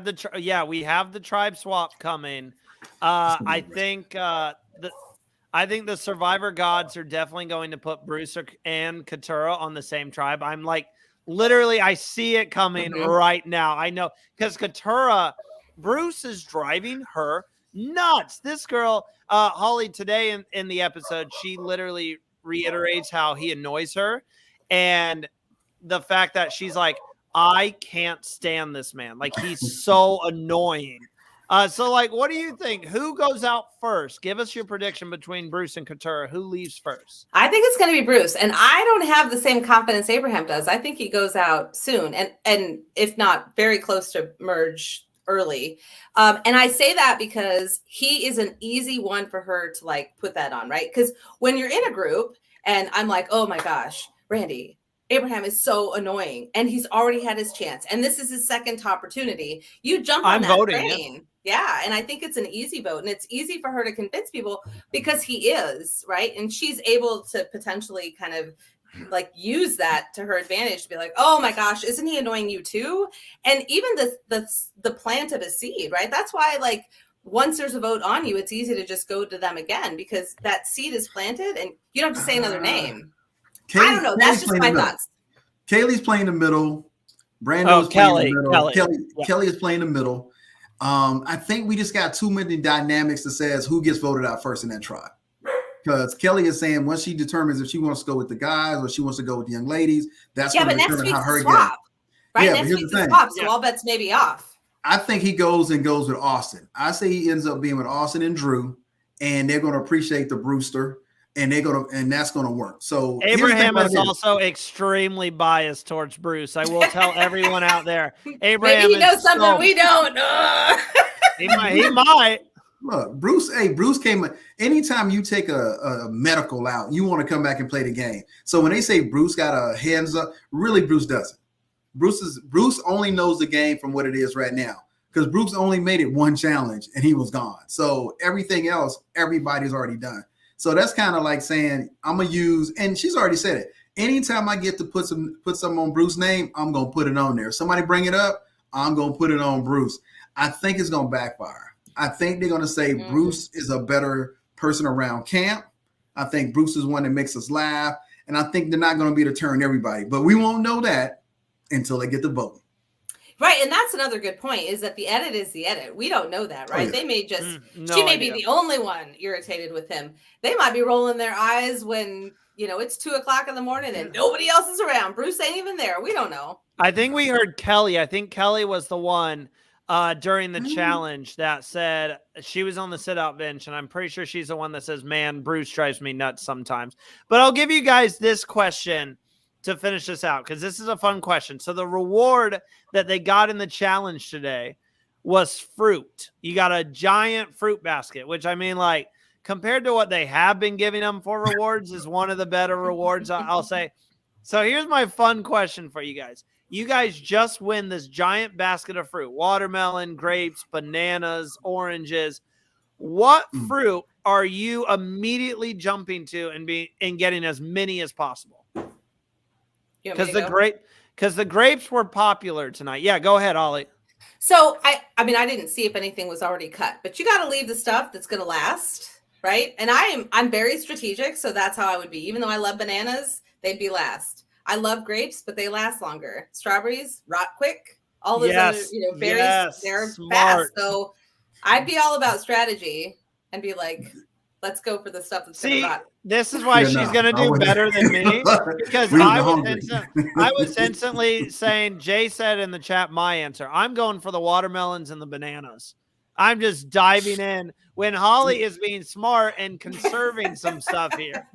the tribe swap coming. I think the Survivor gods are definitely going to put Bruce and Katurah on the same tribe. I'm like, literally, I see it coming right now. I know because Katurah, Bruce is driving her nuts. This girl, Holly, today in the episode, she literally reiterates how he annoys her and the fact that she's like, I can't stand this man. Like, he's so annoying. So, like, what do you think? Who goes out first? Give us your prediction between Bruce and Katurah. Who leaves first? I think it's going to be Bruce. And I don't have the same confidence Abraham does. I think he goes out soon. And if not, very close to merge early. And I say that because he is an easy one for her to, like, put that on, right? Because when you're in a group and I'm like, oh, my gosh, Randy, Abraham is so annoying and he's already had his chance. And this is his second opportunity. You jump on that train. Yeah. And I think it's an easy vote and it's easy for her to convince people because he is, right. And she's able to potentially kind of like use that to her advantage to be like, oh my gosh, isn't he annoying you too? And even the plant of a seed, right. That's why like once there's a vote on you, it's easy to just go to them again because that seed is planted and you don't have to say another name. I don't know. That's just my thoughts. Kaylee's playing the middle. Brandon's playing the middle. Kelly is playing the middle. I think we just got too many dynamics that says who gets voted out first in that tribe. Because Kelly is saying once she determines if she wants to go with the guys or she wants to go with the young ladies, that's going to determine how her gets. Right? Yeah, next week's the swap, so all bets may be off. I think he goes with Austin. I say he ends up being with Austin and Drew, and they're going to appreciate the Brewster. And that's gonna work. So Abraham is also extremely biased towards Bruce. I will tell everyone out there. Abraham, maybe he knows something we don't. He might. Look, Bruce. Hey, Bruce came. Anytime you take a medical out, you want to come back and play the game. So when they say Bruce got a hands up, really Bruce doesn't. Bruce only knows the game from what it is right now. Because Bruce only made it one challenge and he was gone. So everything else, everybody's already done. So that's kind of like saying I'm gonna use, and she's already said it. Anytime I get to put something on Bruce's name, I'm gonna put it on there. Somebody bring it up, I'm gonna put it on Bruce. I think it's gonna backfire. I think they're gonna say Bruce is a better person around camp. I think Bruce is one that makes us laugh, and I think they're not gonna be to turn everybody. But we won't know that until they get the vote. Right, and that's another good point, is that the edit is the edit. We don't know that, right? Oh, yeah. They may just, she may be the only one irritated with him. They might be rolling their eyes when, it's 2:00 in the morning and nobody else is around. Bruce ain't even there. We don't know. I think we heard Kelly. I think Kelly was the one during the challenge that said she was on the sit-out bench, and I'm pretty sure she's the one that says, man, Bruce drives me nuts sometimes. But I'll give you guys this question to finish this out, because this is a fun question. So the reward that they got in the challenge today was fruit. You got a giant fruit basket, which I mean, like, compared to what they have been giving them for rewards is one of the better rewards, I'll say. So here's my fun question for you guys. You guys just win this giant basket of fruit: watermelon, grapes, bananas, oranges. What fruit are you immediately jumping to and getting as many as possible? Because because the grapes were popular tonight. Yeah, go ahead, Ollie. So I mean, I didn't see if anything was already cut, but you got to leave the stuff that's going to last, right? And I'm very strategic, so that's how I would be. Even though I love bananas, they'd be last. I love grapes, but they last longer. Strawberries rot quick. All those other, berries, they're smart. fast. So I'd be all about strategy and be like, let's go for the stuff that's going to rot. This is why she's going to do better than me, because I was instantly saying, Jay said in the chat, my answer. I'm going for the watermelons and the bananas. I'm just diving in when Holly is being smart and conserving some stuff here.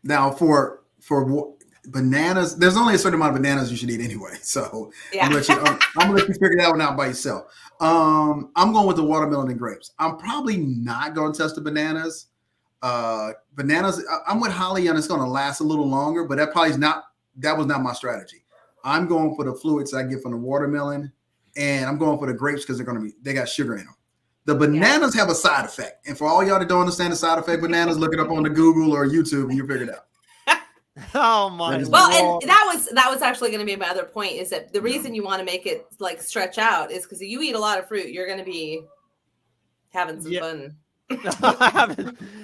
Now, for bananas, there's only a certain amount of bananas you should eat anyway. So I'm gonna let you figure that one out by yourself. I'm going with the watermelon and grapes. I'm probably not going to test the bananas. Bananas, I'm with Holly on it's going to last a little longer, but that was not my strategy. I'm going for the fluids I get from the watermelon, and I'm going for the grapes because they got sugar in them. The bananas have a side effect, and for all y'all that don't understand the side effect, bananas, look it up on the Google or YouTube, and you figure it out. Oh my! Well, and that was actually going to be my other point, is that the reason you want to make it like stretch out is because if you eat a lot of fruit, you're going to be having some fun.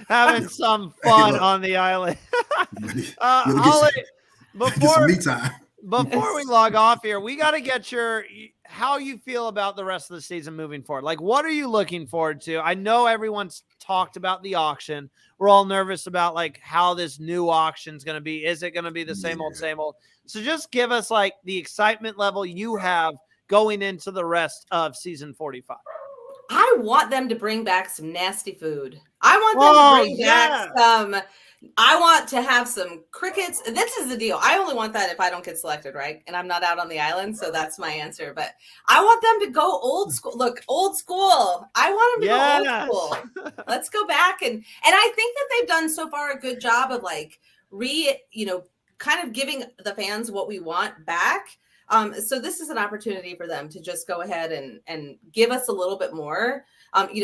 having some fun on the island. Holly, before we log off here, we got to get how you feel about the rest of the season moving forward. Like, what are you looking forward to? I know everyone's talked about the auction. We're all nervous about like how this new auction is going to be. Is it going to be the same old, same old? So just give us like the excitement level you have going into the rest of season 45. I want them to bring back some nasty food. I want them to bring back some. I want to have some crickets. This is the deal. I only want that if I don't get selected, right? And I'm not out on the island, so that's my answer. But I want them to go old school. Look, old school. I want them to go old school. Let's go back and I think that they've done so far a good job of like kind of giving the fans what we want back. So this is an opportunity for them to just go ahead and give us a little bit more.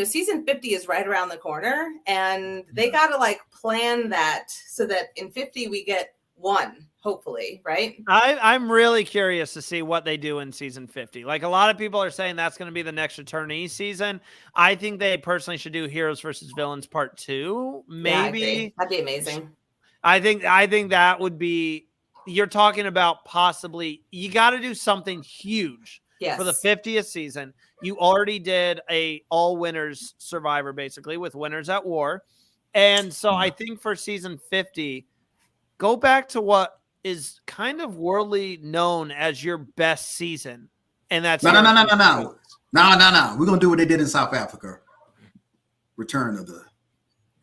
Season 50 is right around the corner, and they got to like plan that so that in 50 we get one, hopefully, right? I'm really curious to see what they do in season 50. Like a lot of people are saying that's going to be the next returnee season. I think they personally should do Heroes versus Villains Part 2. Maybe that'd be amazing. I think that would be. You're talking about possibly you got to do something huge for the 50th season. You already did a all winners Survivor, basically, with Winners at War. And so I think for season 50, go back to what is kind of worldly known as your best season. And that's no. We're going to do what they did in South Africa. We're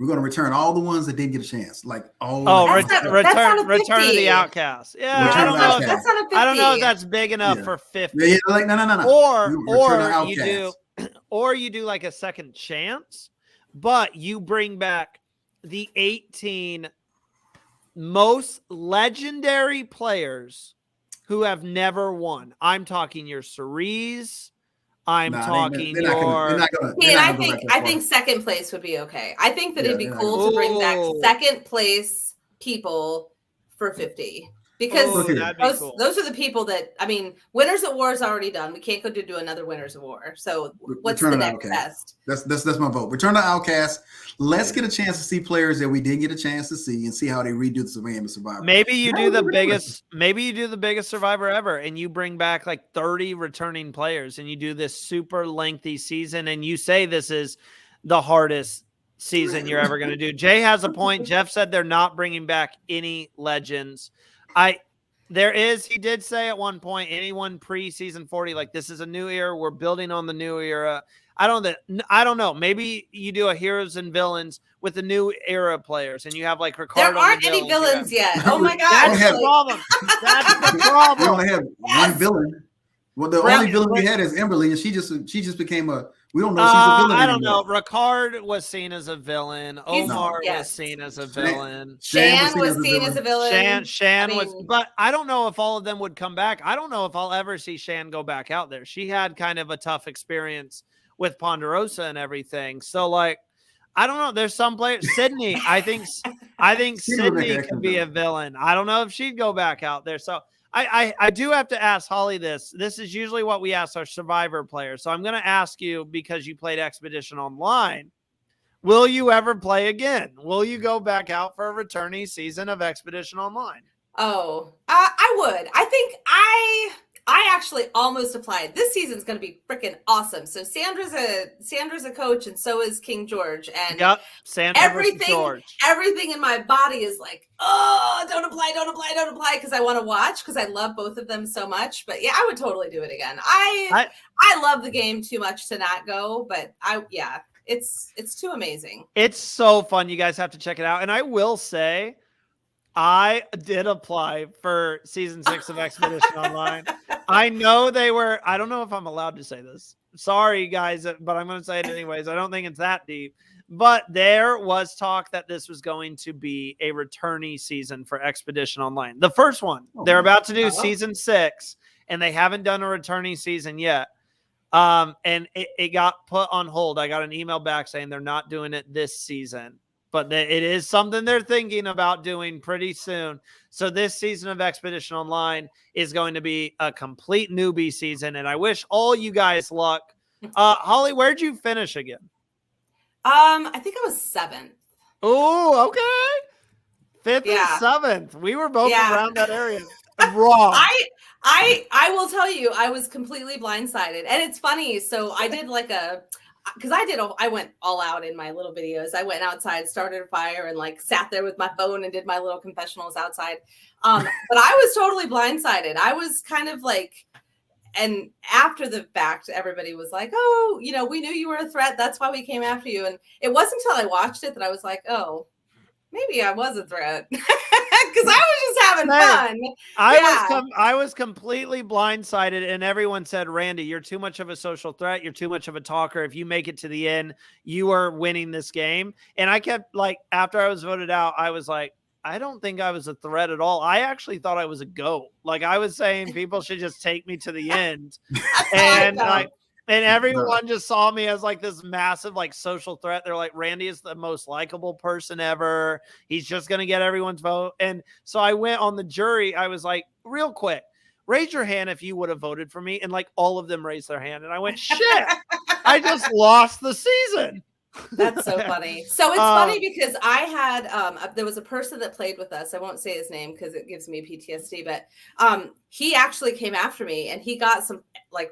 going to return all the ones that didn't get a chance. Like return of the Outcast. Yeah, I don't know. That's not a 50. I don't know if that's big enough for 50. Yeah, like no. Or you do like a second chance, but you bring back the 18 most legendary players who have never won. I'm talking your Cerise. I think second place would be okay. I think that it'd be cool to bring back second place people for 50 because those are the people that, I mean, Winners at War is already done. We can't go to do another Winners at War. So what's the next best? That's my vote. Return to Outcast. Let's get a chance to see players that we didn't get a chance to see and see how they redo the Survivor. Maybe you do the biggest Survivor ever, and you bring back like 30 returning players, and you do this super lengthy season, and you say this is the hardest season you're ever going to do. Jay has a point. Jeff said they're not bringing back any legends. He did say at one point, anyone pre-season 40, like this is a new era. We're building on the new era. I don't know. Maybe you do a Heroes and Villains with the new era players, and you have like Ricardo. There aren't any villains yet. Oh my God. That's the problem. That's the problem. We only have one villain. Well, the only villain we had is Emberly, and she just became a. We don't know she's a villain. I don't know. Ricard was seen as a villain. Omar was seen as a villain. Shan was seen as a villain. Shan was, but I don't know if all of them would come back. I don't know if I'll ever see Shan go back out there. She had kind of a tough experience with Ponderosa and everything. So like, I don't know. There's some players. Sydney, I think Sydney could be a villain. I don't know if she'd go back out there. So I do have to ask Holly this. This is usually what we ask our Survivor players. So I'm going to ask you, because you played Expedition Online, will you ever play again? Will you go back out for a returning season of Expedition Online? Oh, I would. I think I actually almost applied. This season's going to be freaking awesome. So Sandra's a coach, and so is King George. And yep, Sandra everything in my body is like, oh, don't apply, because I want to watch, because I love both of them so much. But yeah, I would totally do it again. I love the game too much to not go. But it's too amazing. It's so fun. You guys have to check it out. And I will say, I did apply for season 6 of Expedition Online. I know I don't know if I'm allowed to say this. Sorry, guys, but I'm going to say it anyways. I don't think it's that deep. But there was talk that this was going to be a returnee season for Expedition Online. The first one. They're about to do season 6, and they haven't done a returnee season yet. And it got put on hold. I got an email back saying they're not doing it this season. But it is something they're thinking about doing pretty soon. So this season of Expedition Online is going to be a complete newbie season, and I wish all you guys luck. Holly, where'd you finish again? I think I was 7th. Oh, okay. 5th and 7th. We were both around that area. Wrong. I will tell you, I was completely blindsided, and it's funny. So I did I went all out in my little videos. I went outside, started a fire, and like sat there with my phone and did my little confessionals outside. But I was totally blindsided. I was kind of like, and after the fact, everybody was like, oh, we knew you were a threat. That's why we came after you. And it wasn't until I watched it that I was like, oh, maybe I was a threat. Because I was just having fun. I was completely blindsided, and everyone said, Randy, you're too much of a social threat. You're too much of a talker. If you make it to the end, you are winning this game. And I kept after I was voted out, I was like, I don't think I was a threat at all. I actually thought I was a goat. I was saying people should just take me to the end. And everyone just saw me as this massive social threat. They're like, Randy is the most likable person ever. He's just going to get everyone's vote. And so I went on the jury. I was like, real quick, raise your hand if you would have voted for me. And all of them raised their hand. And I went, shit, I just lost the season. That's so funny. So it's funny because I had, there was a person that played with us. I won't say his name because it gives me PTSD, but he actually came after me, and he got some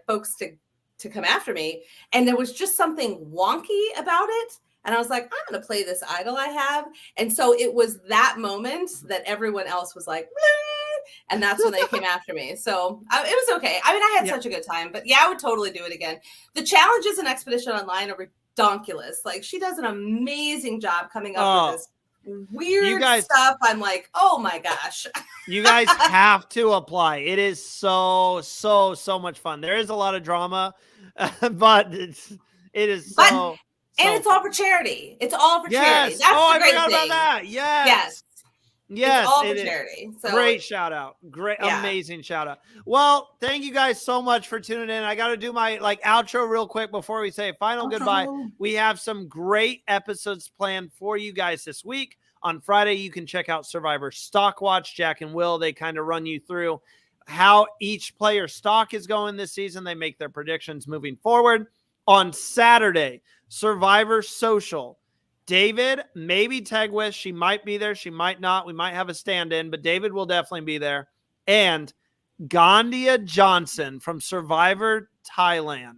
folks to come after me, and there was just something wonky about it, and I was like, I'm gonna play this idol I have. And so it was that moment that everyone else was like, bleh, and that's when they came after me. So it was okay. I mean, I had such a good time. But yeah, I would totally do it again. The challenges in Expedition Online are ridiculous. She does an amazing job coming up with this weird stuff. I'm like, oh my gosh. You guys have to apply. It is so much fun. There is a lot of drama, but it is so and it's all for charity. It's all for charity. That's the great I forgot thing. about that. Yes. Yes, it's all for charity. So great shout out. Amazing shout out. Well, thank you guys so much for tuning in. I got to do my outro real quick before we say final goodbye. We have some great episodes planned for you guys this week. On Friday, you can check out Survivor Stock Watch. Jack and Will, they kind of run you through how each player's stock is going this season. They make their predictions moving forward. On Saturday, Survivor Social. David, maybe Tegwith. She might be there. She might not. We might have a stand-in, but David will definitely be there. And Gandia Johnson from Survivor Thailand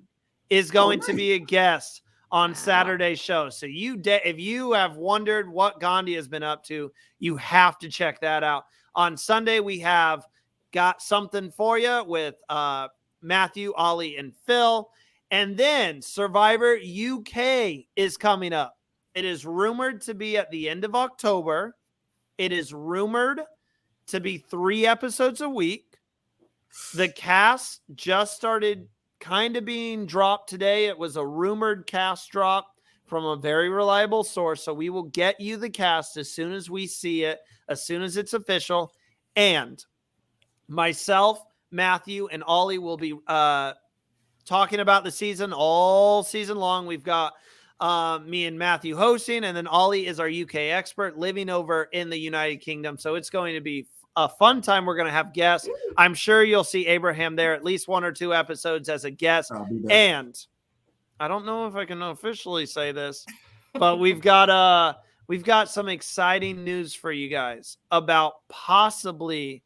is going to be a guest on Saturday's show. So if you have wondered what Gandhi has been up to, you have to check that out. On Sunday, we have Got Something For You with Matthew, Ollie, and Phil. And then Survivor UK is coming up. It is rumored to be at the end of October. It is rumored to be 3 episodes a week. The cast just started kind of being dropped today. It was a rumored cast drop from a very reliable source. So we will get you the cast as soon as we see it, as soon as it's official. And myself, Matthew, and Ollie will be talking about the season all season long. We've got me and Matthew hosting, and then Ollie is our UK expert living over in the United Kingdom. So it's going to be a fun time. We're going to have guests. I'm sure you'll see Abraham there at least 1 or 2 episodes as a guest. I'll be there. And I don't know if I can officially say this, but we've got some exciting news for you guys about possibly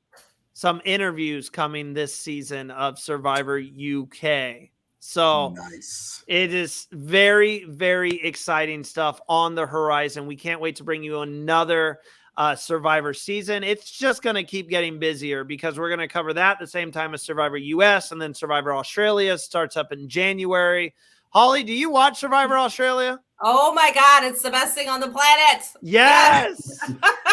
some interviews coming this season of Survivor UK. So nice. It is very, very exciting stuff on the horizon. We can't wait to bring you another Survivor season. It's just going to keep getting busier because we're going to cover that at the same time as Survivor US, and then Survivor Australia starts up in January. Holly, do you watch Survivor Australia? Oh my God, it's the best thing on the planet. Yes.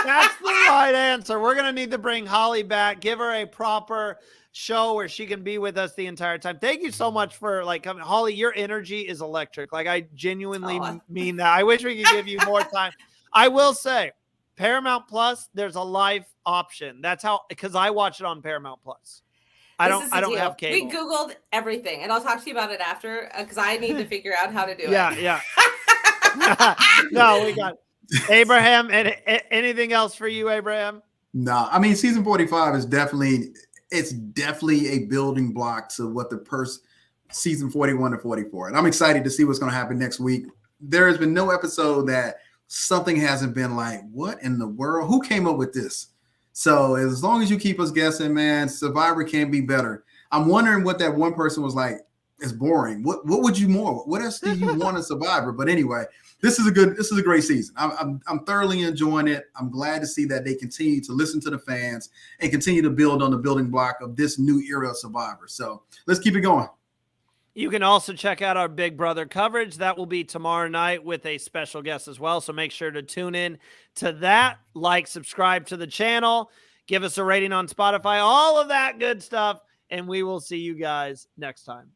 That's the right answer. We're going to need to bring Holly back, give her a proper show where she can be with us the entire time. Thank you so much for coming. Holly, your energy is electric. I genuinely mean that. I wish we could give you more time. I will say Paramount Plus, there's a live option. That's how, because I watch it on Paramount Plus. I don't have cable. We Googled everything, and I'll talk to you about it after because I need to figure out how to do it. Yeah. No, we got Abraham. And anything else for you, Abraham? No, I mean, season 45 is definitely a building block to what the season 41 to 44. And I'm excited to see what's going to happen next week. There has been no episode that something hasn't been like, what in the world? Who came up with this? So as long as you keep us guessing, man, Survivor can be better. I'm wondering what that one person was like. It's boring. What would you more? What else do you want in Survivor? But anyway, this is a great season. I'm thoroughly enjoying it. I'm glad to see that they continue to listen to the fans and continue to build on the building block of this new era of Survivor. So let's keep it going. You can also check out our Big Brother coverage. That will be tomorrow night with a special guest as well. So make sure to tune in to that. Subscribe to the channel, give us a rating on Spotify, all of that good stuff. And we will see you guys next time.